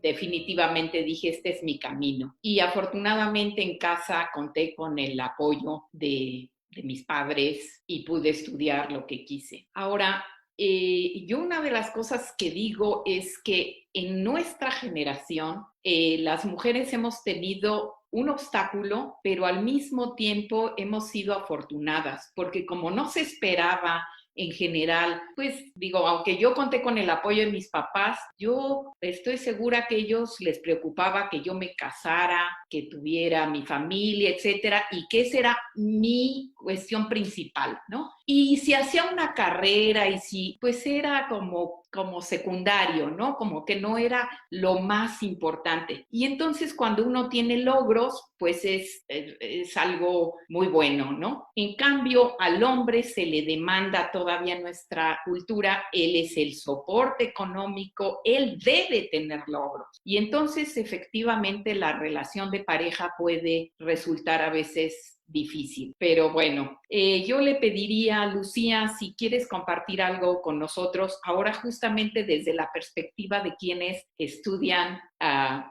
definitivamente dije, este es mi camino. Y afortunadamente en casa conté con el apoyo de mis padres y pude estudiar lo que quise. Ahora, yo una de las cosas que digo es que en nuestra generación las mujeres hemos tenido un obstáculo, pero al mismo tiempo hemos sido afortunadas, porque como no se esperaba en general, pues digo, aunque yo conté con el apoyo de mis papás, yo estoy segura que a ellos les preocupaba que yo me casara, que tuviera mi familia, etcétera, y que esa era mi cuestión principal, ¿no? Y si hacía una carrera y si, pues era como secundario, ¿no? Como que no era lo más importante. Y entonces cuando uno tiene logros, pues es algo muy bueno, ¿no? En cambio, al hombre se le demanda todavía en nuestra cultura, él es el soporte económico, él debe tener logros. Y entonces, efectivamente, la relación de pareja puede resultar a veces difícil. Pero bueno, yo le pediría a Lucía si quieres compartir algo con nosotros, ahora justamente desde la perspectiva de quienes estudian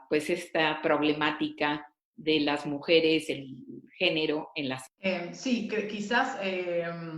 pues esta problemática de las mujeres, el género en las... Sí, quizás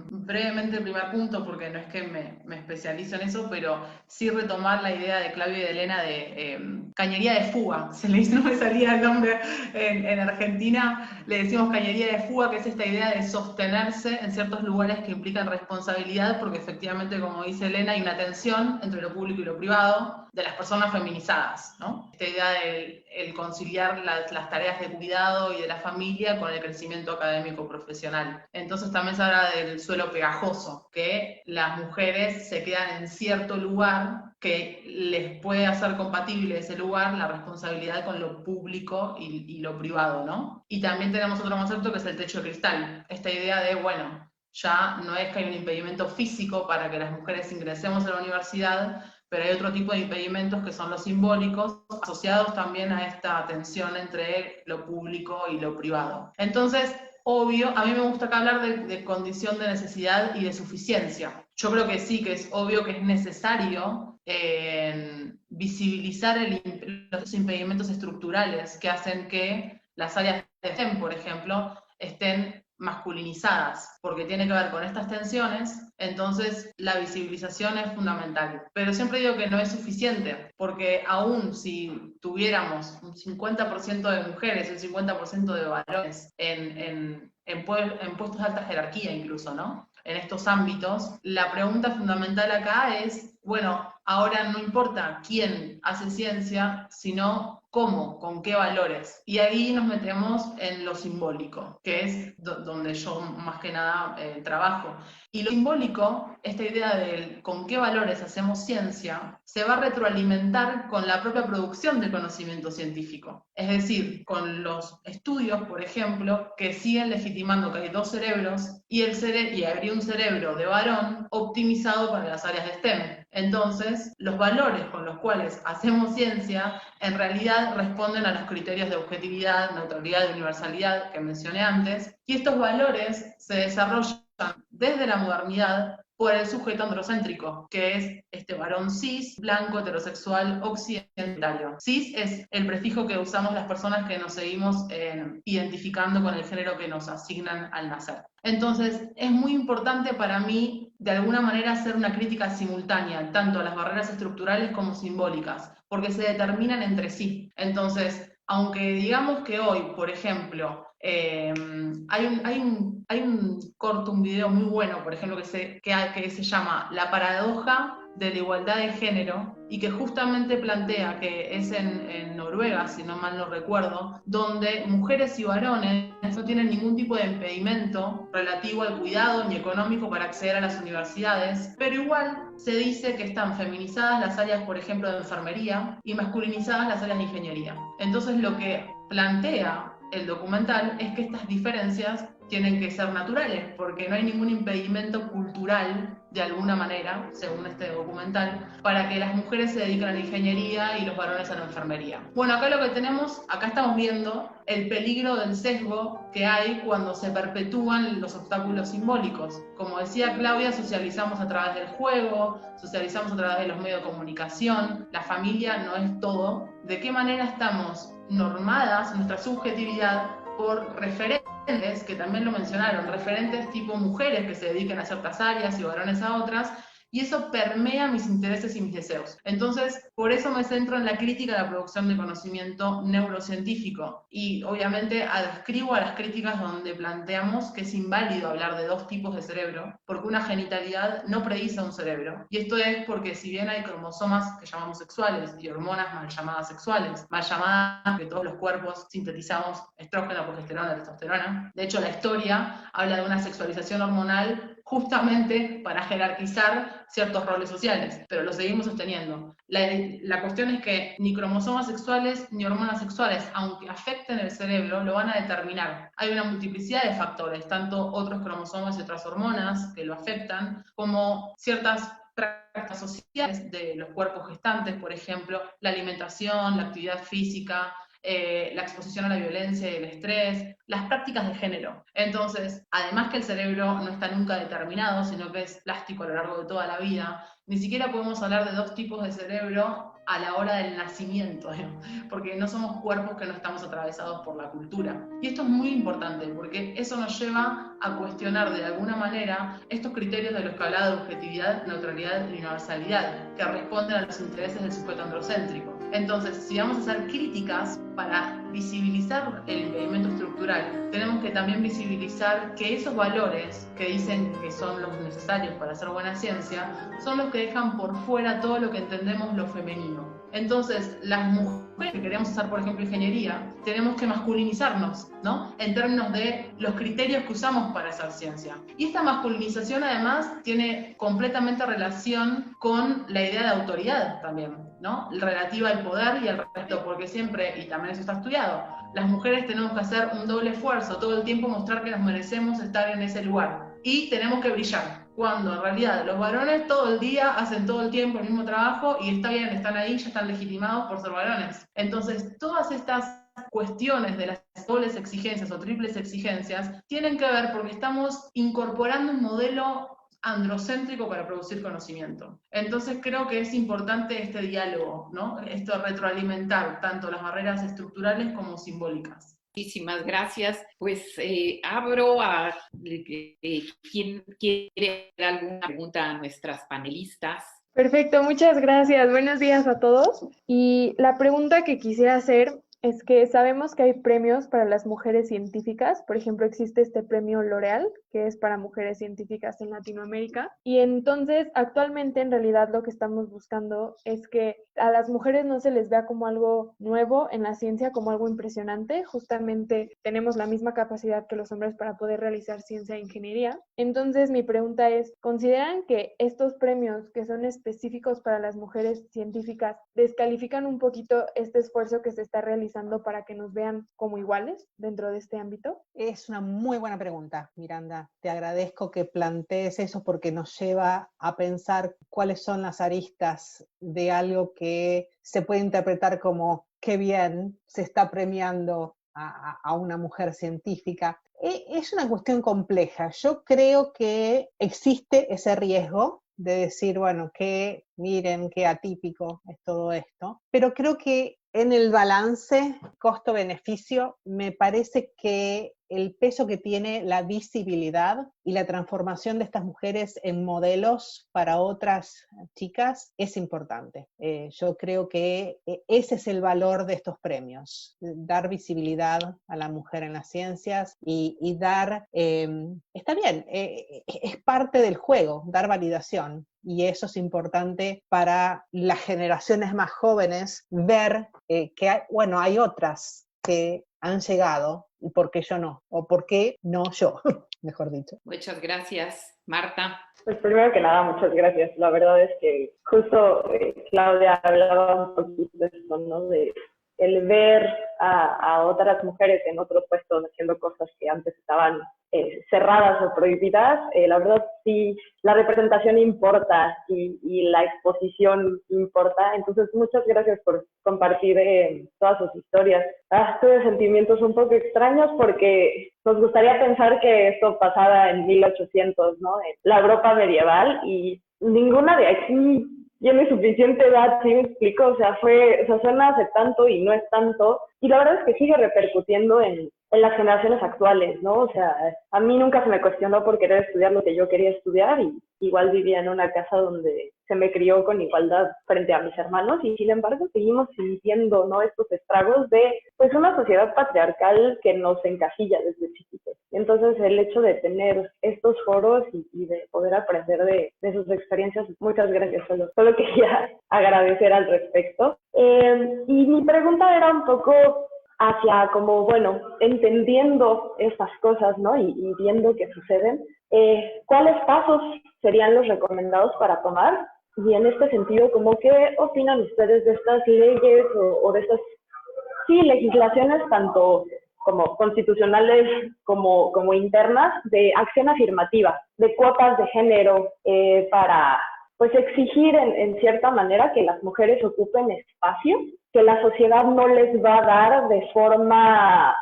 brevemente el primer punto, porque no es que me especializo en eso, pero sí retomar la idea de Claudia y de Elena de cañería de fuga. No me salía el nombre en Argentina, le decimos cañería de fuga, que es esta idea de sostenerse en ciertos lugares que implican responsabilidad, porque efectivamente, como dice Elena, hay una tensión entre lo público y lo privado de las personas feminizadas, ¿no? Esta idea de el conciliar las tareas de cuidado y de la familia con el crecimiento académico profesional. Entonces también se habla del suelo pegajoso, que las mujeres se quedan en cierto lugar que les puede hacer compatible ese lugar la responsabilidad con lo público y lo privado, ¿no? Y también tenemos otro concepto que es el techo de cristal, esta idea de, bueno, ya no es que hay un impedimento físico para que las mujeres ingresemos a la universidad, pero hay otro tipo de impedimentos que son los simbólicos, asociados también a esta tensión entre lo público y lo privado. Entonces, obvio, a mí me gusta acá hablar de condición de necesidad y de suficiencia. Yo creo que sí, que es obvio que es necesario visibilizar los impedimentos estructurales que hacen que las áreas de STEM, por ejemplo, estén masculinizadas, porque tiene que ver con estas tensiones, entonces la visibilización es fundamental. Pero siempre digo que no es suficiente, porque aún si tuviéramos un 50% de mujeres, un 50% de varones en puestos de alta jerarquía incluso, ¿no? En estos ámbitos, la pregunta fundamental acá es, bueno, ahora no importa quién hace ciencia, sino cómo, con qué valores. Y ahí nos metemos en lo simbólico, que es donde yo más que nada trabajo. Y lo simbólico, esta idea de con qué valores hacemos ciencia, se va a retroalimentar con la propia producción de conocimiento científico. Es decir, con los estudios, por ejemplo, que siguen legitimando que hay dos cerebros y habría un cerebro de varón optimizado para las áreas de STEM. Entonces, los valores con los cuales hacemos ciencia en realidad responden a los criterios de objetividad, neutralidad y universalidad que mencioné antes, y estos valores se desarrollan desde la modernidad por el sujeto androcéntrico, que es este varón cis, blanco, heterosexual, occidental. Cis es el prefijo que usamos las personas que nos seguimos identificando con el género que nos asignan al nacer. Entonces, es muy importante para mí, de alguna manera, hacer una crítica simultánea, tanto a las barreras estructurales como simbólicas, porque se determinan entre sí. Entonces, aunque digamos que hoy, por ejemplo, hay un corto, un video muy bueno, por ejemplo, que se llama La paradoja de la igualdad de género, y que justamente plantea que es en Noruega, si no mal no recuerdo, donde mujeres y varones no tienen ningún tipo de impedimento relativo al cuidado ni económico para acceder a las universidades, pero igual se dice que están feminizadas las áreas, por ejemplo, de enfermería y masculinizadas las áreas de ingeniería. Entonces lo que plantea el documental es que estas diferencias tienen que ser naturales, porque no hay ningún impedimento cultural, de alguna manera, según este documental, para que las mujeres se dediquen a la ingeniería y los varones a la enfermería. Bueno, acá estamos viendo el peligro del sesgo que hay cuando se perpetúan los obstáculos simbólicos. Como decía Claudia, socializamos a través del juego, socializamos a través de los medios de comunicación, la familia no es todo. ¿De qué manera estamos normadas nuestra subjetividad por referentes, que también lo mencionaron, referentes tipo mujeres que se dedican a ciertas áreas y varones a otras, y eso permea mis intereses y mis deseos? Entonces, por eso me centro en la crítica de la producción de conocimiento neurocientífico, y obviamente adscribo a las críticas donde planteamos que es inválido hablar de dos tipos de cerebro, porque una genitalidad no predice un cerebro, y esto es porque si bien hay cromosomas que llamamos sexuales y hormonas mal llamadas sexuales, mal llamadas que todos los cuerpos sintetizamos estrógeno, progesterona, testosterona, de hecho la historia habla de una sexualización hormonal justamente para jerarquizar ciertos roles sociales, pero lo seguimos sosteniendo. La cuestión es que ni cromosomas sexuales ni hormonas sexuales, aunque afecten el cerebro, lo van a determinar. Hay una multiplicidad de factores, tanto otros cromosomas y otras hormonas que lo afectan, como ciertas prácticas sociales de los cuerpos gestantes, por ejemplo, la alimentación, la actividad física, la exposición a la violencia y el estrés, las prácticas de género. Entonces, además que el cerebro no está nunca determinado, sino que es plástico a lo largo de toda la vida, ni siquiera podemos hablar de dos tipos de cerebro a la hora del nacimiento, porque no somos cuerpos que no estamos atravesados por la cultura. Y esto es muy importante, porque eso nos lleva a cuestionar de alguna manera estos criterios de los que hablaba de objetividad, neutralidad y universalidad, que responden a los intereses del sujeto androcéntrico. Entonces, si vamos a hacer críticas para visibilizar el impedimento estructural, tenemos que también visibilizar que esos valores que dicen que son los necesarios para hacer buena ciencia, son los que dejan por fuera todo lo que entendemos lo femenino. Entonces, las mujeres que queremos hacer, por ejemplo, ingeniería, tenemos que masculinizarnos, ¿no? En términos de los criterios que usamos para hacer ciencia. Y esta masculinización, además, tiene completamente relación con la idea de autoridad también, ¿no? Relativa al poder y al respeto, porque siempre, y también eso está estudiado, las mujeres tenemos que hacer un doble esfuerzo, todo el tiempo mostrar que nos merecemos estar en ese lugar. Y tenemos que brillar. Cuando en realidad los varones todo el día hacen todo el tiempo el mismo trabajo y está bien, están ahí, ya están legitimados por ser varones. Entonces, todas estas cuestiones de las dobles exigencias o triples exigencias tienen que ver porque estamos incorporando un modelo androcéntrico para producir conocimiento. Entonces creo que es importante este diálogo, ¿no? Esto retroalimentar tanto las barreras estructurales como simbólicas. Muchísimas gracias. Pues abro a quien quiere hacer alguna pregunta a nuestras panelistas. Perfecto, muchas gracias. Buenos días a todos. Y la pregunta que quisiera hacer es que sabemos que hay premios para las mujeres científicas. Por ejemplo, existe este premio L'Oréal, que es para mujeres científicas en Latinoamérica. Y entonces, actualmente, en realidad, lo que estamos buscando es que a las mujeres no se les vea como algo nuevo en la ciencia, como algo impresionante. Justamente tenemos la misma capacidad que los hombres para poder realizar ciencia e ingeniería. Entonces, mi pregunta es, ¿consideran que estos premios que son específicos para las mujeres científicas descalifican un poquito este esfuerzo que se está realizando para que nos vean como iguales dentro de este ámbito? Es una muy buena pregunta, Miranda. Te agradezco que plantees eso porque nos lleva a pensar cuáles son las aristas de algo que se puede interpretar como qué bien se está premiando a una mujer científica. Es una cuestión compleja. Yo creo que existe ese riesgo de decir, bueno, que miren qué atípico es todo esto, pero creo que en el balance costo-beneficio me parece que el peso que tiene la visibilidad y la transformación de estas mujeres en modelos para otras chicas es importante. Yo creo que ese es el valor de estos premios, dar visibilidad a la mujer en las ciencias y dar, está bien, es parte del juego, dar validación. Y eso es importante para las generaciones más jóvenes, ver que hay otras que han llegado, y por qué yo no, o por qué no yo, mejor dicho. Muchas gracias. Marta. Pues primero que nada, muchas gracias. La verdad es que justo Claudia hablaba un poquito de esto, ¿no? De el ver a otras mujeres en otros puestos haciendo cosas que antes estaban cerradas o prohibidas. La verdad sí, la representación importa y la exposición importa. Entonces, muchas gracias por compartir todas sus historias. Tuve sentimientos un poco extraños porque nos gustaría pensar que esto pasaba en 1800, ¿no? En la Europa medieval, y ninguna de aquí tiene suficiente edad, ¿sí me explico? O sea, suena hace tanto y no es tanto. Y la verdad es que sigue repercutiendo en las generaciones actuales, ¿no? O sea, a mí nunca se me cuestionó por querer estudiar lo que yo quería estudiar, y igual vivía en una casa donde se me crió con igualdad frente a mis hermanos, y sin embargo seguimos sintiendo, ¿no? Estos estragos de, pues, una sociedad patriarcal que nos encasilla desde chiquitos. Entonces, el hecho de tener estos foros y de poder aprender de sus experiencias, muchas gracias. Solo quería agradecer al respecto. Y mi pregunta era un poco hacia como, bueno, entendiendo estas cosas, ¿no? Y viendo que suceden, ¿cuáles pasos serían los recomendados para tomar? Y en este sentido, ¿cómo qué opinan ustedes de estas leyes o de estas, sí, legislaciones tanto como constitucionales como internas, de acción afirmativa, de cuotas de género, para, pues, exigir en cierta manera que las mujeres ocupen espacios que la sociedad no les va a dar de forma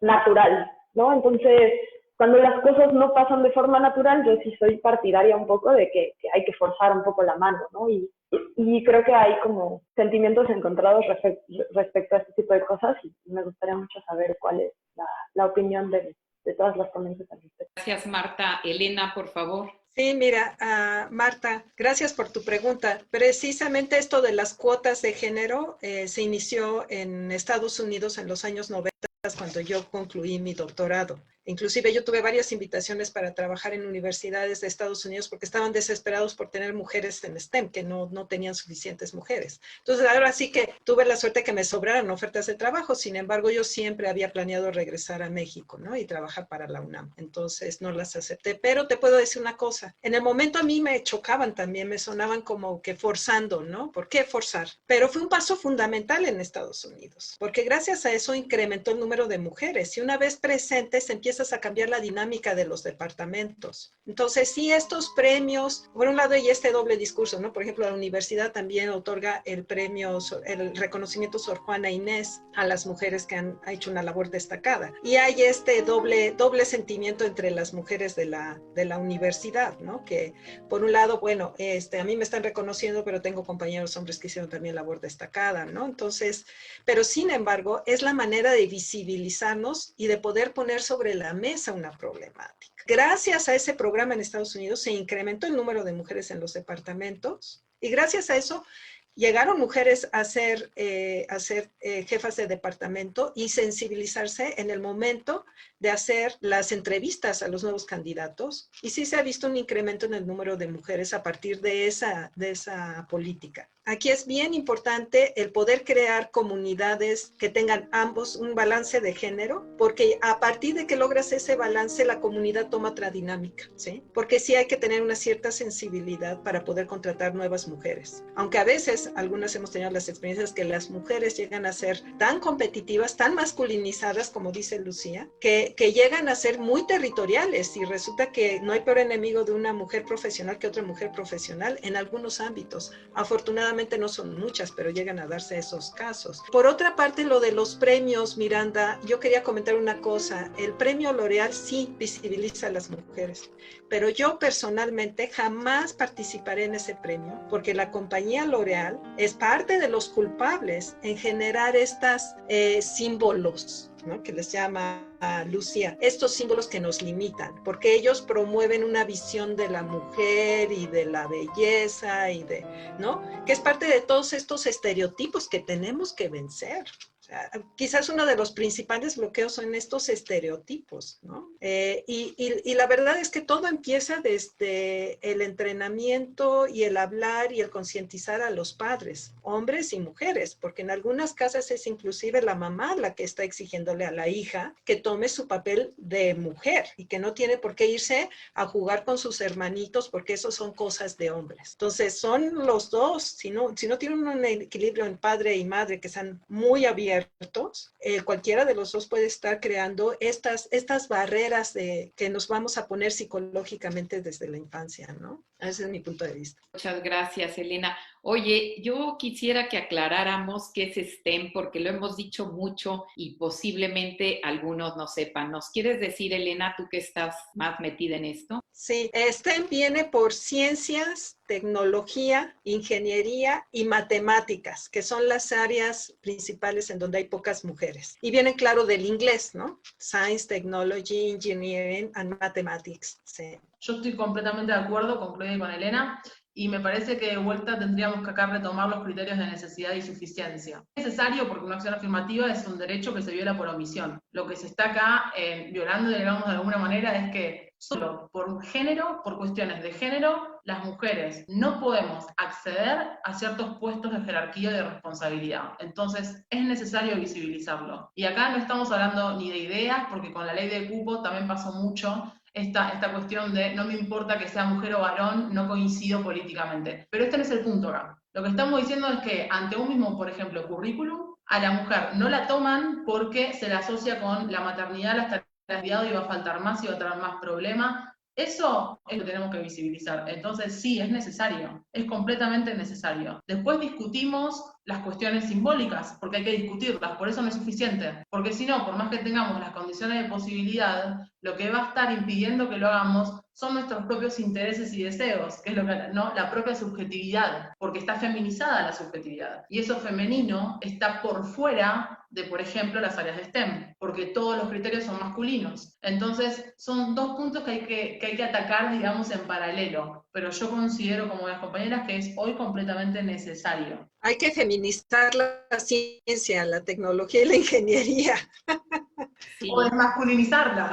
natural, ¿no? Entonces, cuando las cosas no pasan de forma natural, yo sí soy partidaria un poco de que hay que forzar un poco la mano, ¿no? Y creo que hay como sentimientos encontrados respecto a este tipo de cosas, y me gustaría mucho saber cuál es la opinión de todas las ponentes al respecto. Gracias, Marta. Elena, por favor. Sí, mira, Marta, gracias por tu pregunta. Precisamente esto de las cuotas de género se inició en Estados Unidos en los años 90, cuando yo concluí mi doctorado. Inclusive yo tuve varias invitaciones para trabajar en universidades de Estados Unidos porque estaban desesperados por tener mujeres en STEM, que no tenían suficientes mujeres. Entonces, ahora sí que tuve la suerte que me sobraran ofertas de trabajo. Sin embargo, yo siempre había planeado regresar a México, ¿no? Y trabajar para la UNAM. Entonces, no las acepté. Pero te puedo decir una cosa. En el momento a mí me chocaban también, me sonaban como que forzando, ¿no? ¿Por qué forzar? Pero fue un paso fundamental en Estados Unidos, porque gracias a eso incrementó el número de mujeres. Y una vez presentes, empieza empiezas a cambiar la dinámica de los departamentos. Entonces, sí, estos premios, por un lado, y este doble discurso, ¿no? Por ejemplo, la universidad también otorga el premio, el reconocimiento Sor Juana Inés a las mujeres que han hecho una labor destacada. Y hay este doble sentimiento entre las mujeres de la universidad, ¿no? Que por un lado, bueno, a mí me están reconociendo, pero tengo compañeros hombres que hicieron también labor destacada, ¿no? Entonces, pero sin embargo, es la manera de visibilizarnos y de poder poner sobre la mesa una problemática. Gracias a ese programa en Estados Unidos se incrementó el número de mujeres en los departamentos y gracias a eso llegaron mujeres a ser jefas de departamento y sensibilizarse en el momento de hacer las entrevistas a los nuevos candidatos. Y sí se ha visto un incremento en el número de mujeres a partir de esa política. Aquí es bien importante el poder crear comunidades que tengan ambos un balance de género, porque a partir de que logras ese balance, la comunidad toma otra dinámica, ¿sí? Porque sí hay que tener una cierta sensibilidad para poder contratar nuevas mujeres. Aunque a veces, algunas hemos tenido las experiencias que las mujeres llegan a ser tan competitivas, tan masculinizadas, como dice Lucía, que llegan a ser muy territoriales y resulta que no hay peor enemigo de una mujer profesional que otra mujer profesional en algunos ámbitos. Afortunadamente no son muchas, pero llegan a darse esos casos. Por otra parte, lo de los premios, Miranda, yo quería comentar una cosa. El premio L'Oréal sí visibiliza a las mujeres, pero yo personalmente jamás participaré en ese premio porque la compañía L'Oréal es parte de los culpables en generar estos símbolos, ¿no? Que les llama a Lucía, estos símbolos que nos limitan, porque ellos promueven una visión de la mujer y de la belleza y ¿no? Que es parte de todos estos estereotipos que tenemos que vencer. Quizás uno de los principales bloqueos son estos estereotipos, ¿no? Y la verdad es que todo empieza desde el entrenamiento y el hablar y el concientizar a los padres, hombres y mujeres, porque en algunas casas es inclusive la mamá la que está exigiéndole a la hija que tome su papel de mujer y que no tiene por qué irse a jugar con sus hermanitos porque eso son cosas de hombres. Entonces son los dos, si no tienen un equilibrio en padre y madre que sean muy abiertos, cualquiera de los dos puede estar creando estas barreras que nos vamos a poner psicológicamente desde la infancia, ¿no? Ese es mi punto de vista. Muchas gracias, Elena. Oye, yo quisiera que aclaráramos qué es STEM, porque lo hemos dicho mucho y posiblemente algunos no sepan. ¿Nos quieres decir, Elena, tú que estás más metida en esto? Sí, STEM viene por ciencias, tecnología, ingeniería y matemáticas, que son las áreas principales en donde hay pocas mujeres. Y vienen, claro, del inglés, ¿no? Science, Technology, Engineering and Mathematics. Sí. Yo estoy completamente de acuerdo con Claudia y con Elena, y me parece que de vuelta tendríamos que acá retomar los criterios de necesidad y suficiencia. Es necesario porque una acción afirmativa es un derecho que se viola por omisión. Lo que se está acá violando, digamos, de alguna manera es que solo por género, por cuestiones de género, las mujeres no podemos acceder a ciertos puestos de jerarquía y de responsabilidad. Entonces, es necesario visibilizarlo. Y acá no estamos hablando ni de ideas, porque con la ley de cupo también pasó mucho esta cuestión de no me importa que sea mujer o varón, no coincido políticamente. Pero este no es el punto acá. Lo que estamos diciendo es que ante un mismo, por ejemplo, currículum, a la mujer no la toman porque se la asocia con la maternidad, la estabilidad, y va a faltar más y va a traer más problemas. Eso es lo que tenemos que visibilizar. Entonces sí, es necesario, es completamente necesario. Después discutimos las cuestiones simbólicas, porque hay que discutirlas, por eso no es suficiente. Porque si no, por más que tengamos las condiciones de posibilidad, lo que va a estar impidiendo que lo hagamos son nuestros propios intereses y deseos, que es lo que, ¿no? La propia subjetividad, porque está feminizada la subjetividad. Y eso femenino está por fuera de, por ejemplo, las áreas de STEM, porque todos los criterios son masculinos. Entonces, son dos puntos que hay que atacar, digamos, en paralelo. Pero yo considero, como las compañeras, que es hoy completamente necesario. Hay que feminizar la ciencia, la tecnología y la ingeniería. Sí. O desmasculinizarla.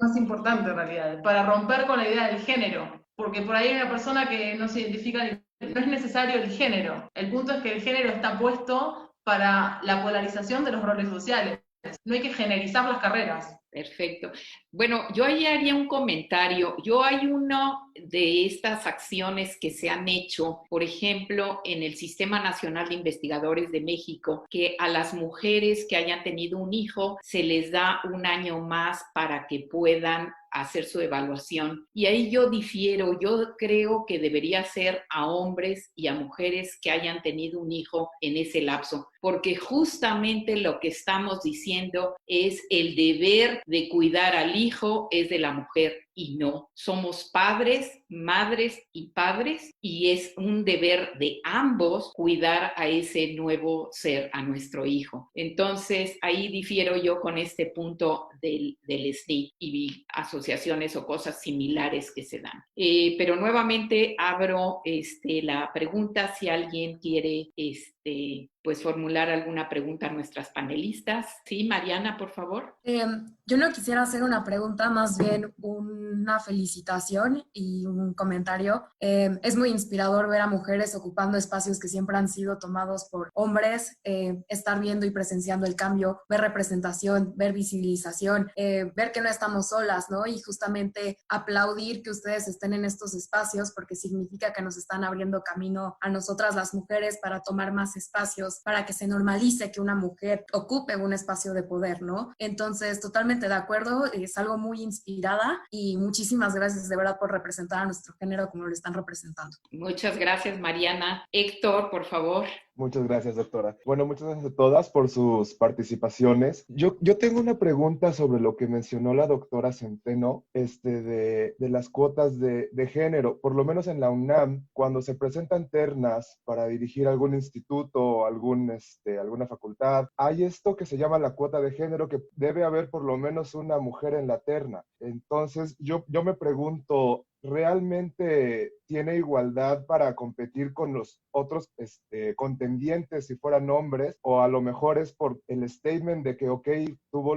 Más importante en realidad, para romper con la idea del género. Porque por ahí hay una persona que no se identifica, no es necesario el género. El punto es que el género está puesto para la polarización de los roles sociales. No hay que generalizar las carreras. Perfecto. Bueno, yo ahí haría un comentario. Hay una de estas acciones que se han hecho, por ejemplo, en el Sistema Nacional de Investigadores de México, que a las mujeres que hayan tenido un hijo se les da un año más para que puedan hacer su evaluación. Y ahí yo difiero, yo creo que debería ser a hombres y a mujeres que hayan tenido un hijo en ese lapso, porque justamente lo que estamos diciendo es el deber de cuidar al hijo es de la mujer. Y no, somos padres, madres y padres, y es un deber de ambos cuidar a ese nuevo ser, a nuestro hijo. Entonces, ahí difiero yo con este punto del SNI y asociaciones o cosas similares que se dan. Pero nuevamente abro la pregunta si alguien quiere pues formular alguna pregunta a nuestras panelistas. Sí, Mariana, por favor. Yo no quisiera hacer una pregunta, más bien una felicitación y un comentario. Es muy inspirador ver a mujeres ocupando espacios que siempre han sido tomados por hombres, estar viendo y presenciando el cambio, ver representación, ver visibilización, ver que no estamos solas, ¿no? Y justamente aplaudir que ustedes estén en estos espacios porque significa que nos están abriendo camino a nosotras las mujeres para tomar más espacios, para que se normalice que una mujer ocupe un espacio de poder, ¿no? Entonces, totalmente de acuerdo, es algo muy inspirada y muchísimas gracias de verdad por representar a nuestro género como lo están representando. Muchas gracias, Mariana. Héctor, por favor. Muchas gracias, doctora. Bueno, muchas gracias a todas por sus participaciones. Yo tengo una pregunta sobre lo que mencionó la doctora Centeno, de las cuotas de género. Por lo menos en la UNAM, cuando se presentan ternas para dirigir algún instituto o alguna facultad, hay esto que se llama la cuota de género, que debe haber por lo menos una mujer en la terna. Entonces, yo me pregunto, ¿realmente tiene igualdad para competir con los otros contendientes si fueran hombres? O a lo mejor es por el statement de que, ok,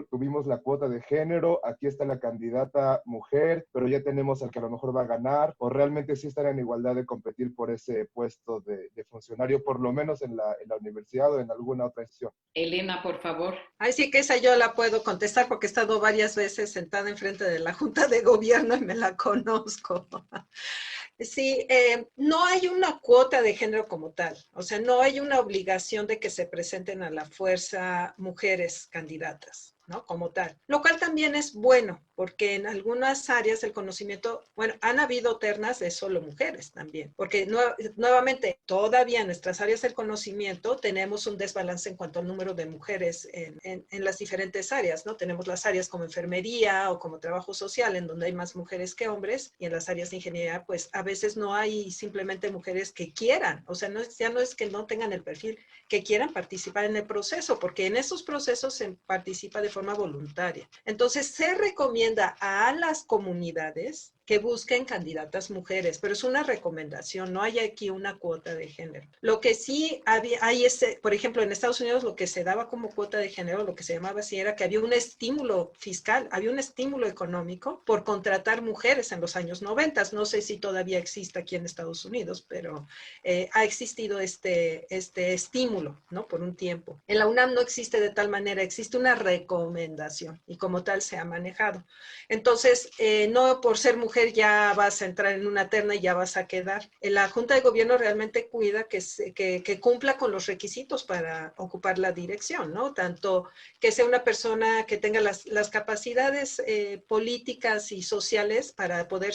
tuvimos la cuota de género, aquí está la candidata mujer, pero ya tenemos al que a lo mejor va a ganar, o realmente sí están en igualdad de competir por ese puesto de funcionario, por lo menos en la universidad o en alguna otra institución. Elena, por favor. Ay, sí que esa yo la puedo contestar porque he estado varias veces sentada enfrente de la Junta de Gobierno y me la conozco. Sí, no hay una cuota de género como tal, o sea, no hay una obligación de que se presenten a la fuerza mujeres candidatas, ¿no? Como tal, lo cual también es bueno, porque en algunas áreas del conocimiento, bueno, han habido ternas de solo mujeres también, porque nuevamente, todavía en nuestras áreas del conocimiento tenemos un desbalance en cuanto al número de mujeres en las diferentes áreas, ¿no? Tenemos las áreas como enfermería o como trabajo social, en donde hay más mujeres que hombres, y en las áreas de ingeniería, pues a veces no hay simplemente mujeres que quieran, o sea, ya no es que no tengan el perfil, que quieran participar en el proceso, porque en esos procesos se participa de forma voluntaria. Entonces, se recomienda a las comunidades que busquen candidatas mujeres, pero es una recomendación, no hay aquí una cuota de género. Lo que sí hay por ejemplo, en Estados Unidos lo que se daba como cuota de género, lo que se llamaba así, era que había un estímulo fiscal, había un estímulo económico por contratar mujeres en los años 90. No sé si todavía existe aquí en Estados Unidos, pero ha existido este estímulo, ¿no? Por un tiempo. En la UNAM no existe de tal manera, existe una recomendación y como tal se ha manejado. Entonces, no por ser mujer ya vas a entrar en una terna y ya vas a quedar. La Junta de Gobierno realmente cuida que cumpla con los requisitos para ocupar la dirección, ¿no? Tanto que sea una persona que tenga las capacidades políticas y sociales para poder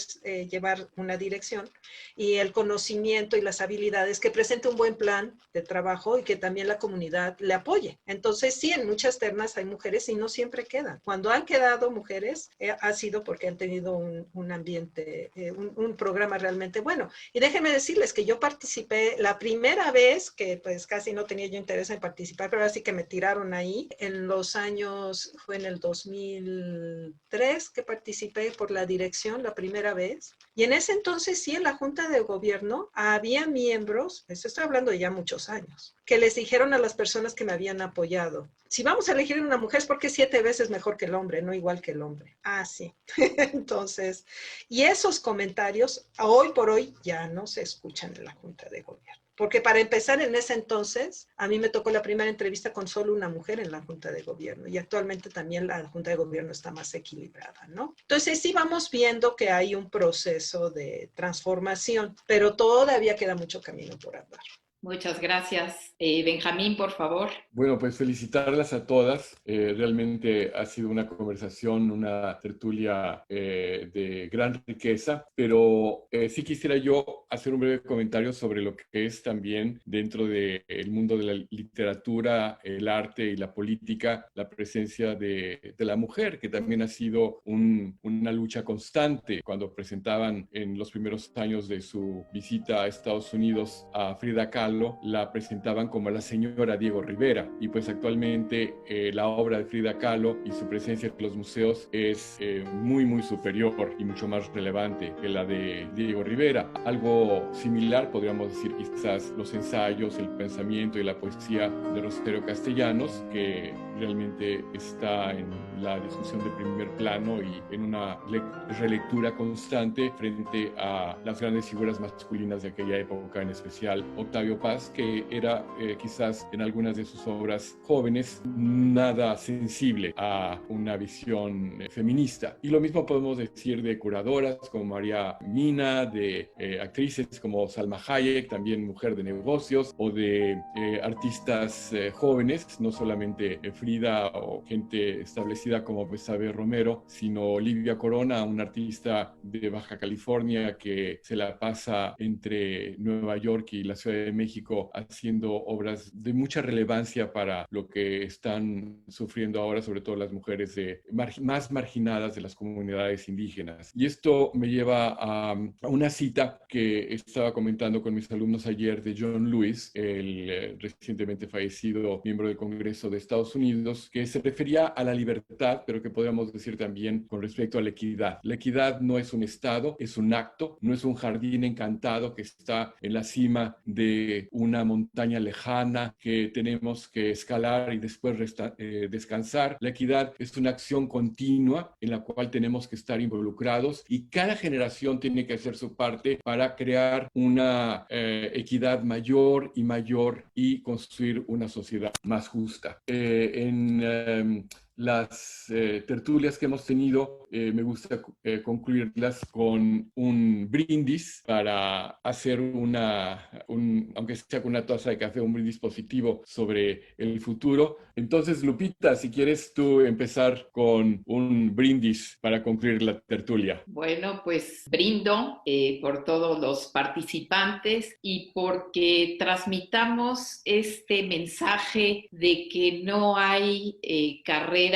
llevar una dirección, y el conocimiento y las habilidades, que presente un buen plan de trabajo y que también la comunidad le apoye. Entonces, sí, en muchas ternas hay mujeres y no siempre quedan. Cuando han quedado mujeres, ha sido porque han tenido un ambiente, un programa realmente bueno. Y déjenme decirles que yo participé la primera vez, que pues casi no tenía yo interés en participar, pero así que me tiraron ahí, en los años, fue en el 2003 que participé por la dirección la primera vez. Y en ese entonces sí, en la Junta de Gobierno había miembros, estoy hablando de ya muchos años, que les dijeron a las personas que me habían apoyado, si vamos a elegir una mujer es porque 7 veces mejor que el hombre, no igual que el hombre. Ah, sí. Entonces, y esos comentarios hoy por hoy ya no se escuchan en la Junta de Gobierno. Porque para empezar, en ese entonces, a mí me tocó la primera entrevista con solo una mujer en la Junta de Gobierno, y actualmente también la Junta de Gobierno está más equilibrada, ¿no? Entonces sí vamos viendo que hay un proceso de transformación, pero todavía queda mucho camino por andar. Muchas gracias. Benjamín, por favor. Bueno, pues felicitarlas a todas. Realmente ha sido una conversación, una tertulia de gran riqueza, pero sí quisiera yo hacer un breve comentario sobre lo que es también dentro del mundo de la literatura, el arte y la política, la presencia de la mujer, que también ha sido una lucha constante. Cuando presentaban en los primeros años de su visita a Estados Unidos a Frida Kahlo, la presentaban como la señora Diego Rivera, y pues actualmente la obra de Frida Kahlo y su presencia en los museos es muy superior y mucho más relevante que la de Diego Rivera. Algo similar podríamos decir quizás los ensayos, el pensamiento y la poesía de Rosario Castellanos, que realmente está en la discusión de primer plano y en una relectura constante frente a las grandes figuras masculinas de aquella época, en especial Octavio Paz, que era quizás en algunas de sus obras jóvenes nada sensible a una visión feminista. Y lo mismo podemos decir de curadoras como María Mina, de actrices como Salma Hayek, también mujer de negocios, o de artistas jóvenes, no solamente Frida o gente establecida como Betsabe Romero, sino Olivia Corona, una artista de Baja California que se la pasa entre Nueva York y la Ciudad de México haciendo obras de mucha relevancia para lo que están sufriendo ahora, sobre todo las mujeres más marginadas de las comunidades indígenas. Y esto me lleva a una cita que estaba comentando con mis alumnos ayer de John Lewis, el recientemente fallecido miembro del Congreso de Estados Unidos, que se refería a la libertad, pero que podríamos decir también con respecto a la equidad. La equidad no es un estado, es un acto, no es un jardín encantado que está en la cima de una montaña lejana que tenemos que escalar y después descansar. La equidad es una acción continua en la cual tenemos que estar involucrados, y cada generación tiene que hacer su parte para crear una equidad mayor y construir una sociedad más justa. En las tertulias que hemos tenido, me gusta concluirlas con un brindis para hacer aunque sea con una taza de café, un brindis positivo sobre el futuro. Entonces, Lupita, si quieres tú empezar con un brindis para concluir la tertulia. Bueno, pues brindo por todos los participantes y porque transmitamos este mensaje de que no hay carreras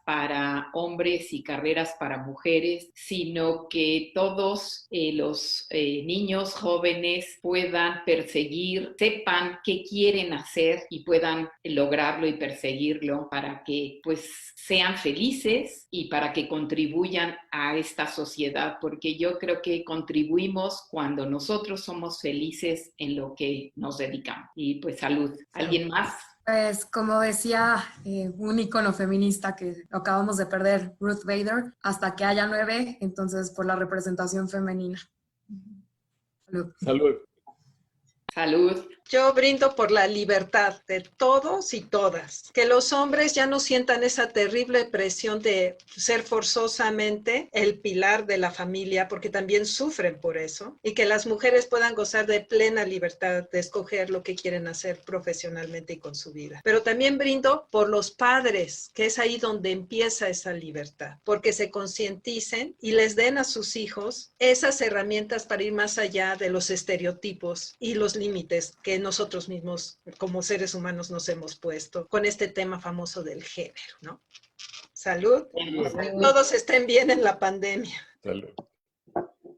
para hombres y carreras para mujeres, sino que todos los niños jóvenes puedan perseguir, sepan qué quieren hacer y puedan lograrlo y perseguirlo para que pues sean felices y para que contribuyan a esta sociedad, porque yo creo que contribuimos cuando nosotros somos felices en lo que nos dedicamos. Y pues salud. ¿Alguien más? Pues como decía un ícono feminista que acabamos de perder, Ruth Bader, hasta que haya 9, entonces por la representación femenina. Salud. Salud. Salud. Yo brindo por la libertad de todos y todas. Que los hombres ya no sientan esa terrible presión de ser forzosamente el pilar de la familia, porque también sufren por eso. Y que las mujeres puedan gozar de plena libertad de escoger lo que quieren hacer profesionalmente y con su vida. Pero también brindo por los padres, que es ahí donde empieza esa libertad. Porque se concienticen y les den a sus hijos esas herramientas para ir más allá de los estereotipos y los límites que nosotros mismos como seres humanos nos hemos puesto con este tema famoso del género, ¿no? Salud. Todos estén bien en la pandemia. Salud.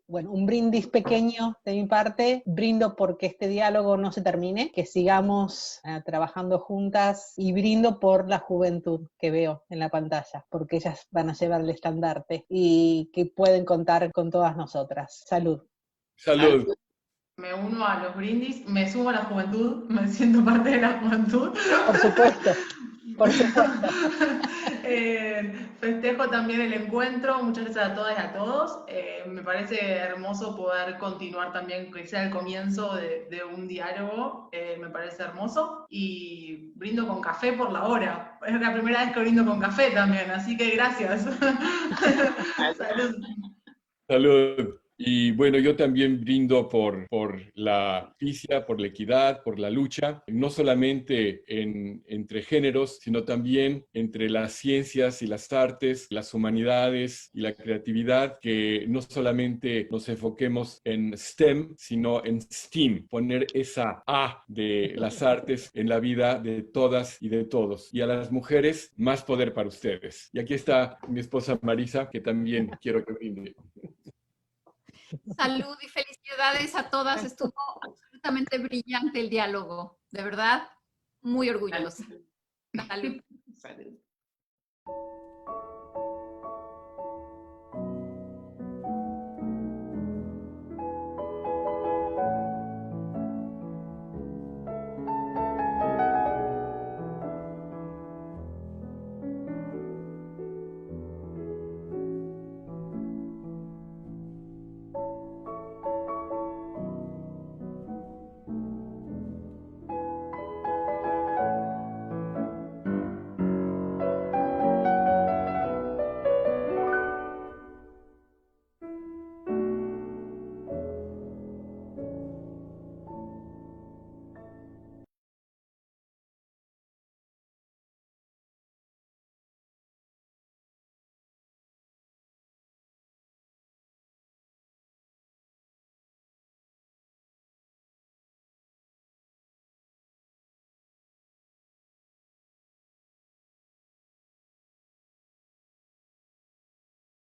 Bueno, un brindis pequeño de mi parte. Brindo porque este diálogo no se termine, que sigamos trabajando juntas, y brindo por la juventud que veo en la pantalla, porque ellas van a llevar el estandarte y que pueden contar con todas nosotras. Salud. Salud. Me uno a los brindis, me sumo a la juventud, me siento parte de la juventud. Por supuesto. Por supuesto. Festejo también el encuentro, muchas gracias a todas y a todos. Me parece hermoso poder continuar también, que sea el comienzo de un diálogo, me parece hermoso. Y brindo con café por la hora. Es la primera vez que brindo con café también, así que gracias. Salud. Salud. Y bueno, yo también brindo por la justicia, por la equidad, por la lucha, no solamente entre géneros, sino también entre las ciencias y las artes, las humanidades y la creatividad, que no solamente nos enfoquemos en STEM, sino en STEAM, poner esa A de las artes en la vida de todas y de todos. Y a las mujeres, más poder para ustedes. Y aquí está mi esposa Marisa, que también quiero que brinde. Salud y felicidades a todas. Estuvo absolutamente brillante el diálogo. De verdad, muy orgullosa. Salud. Salud.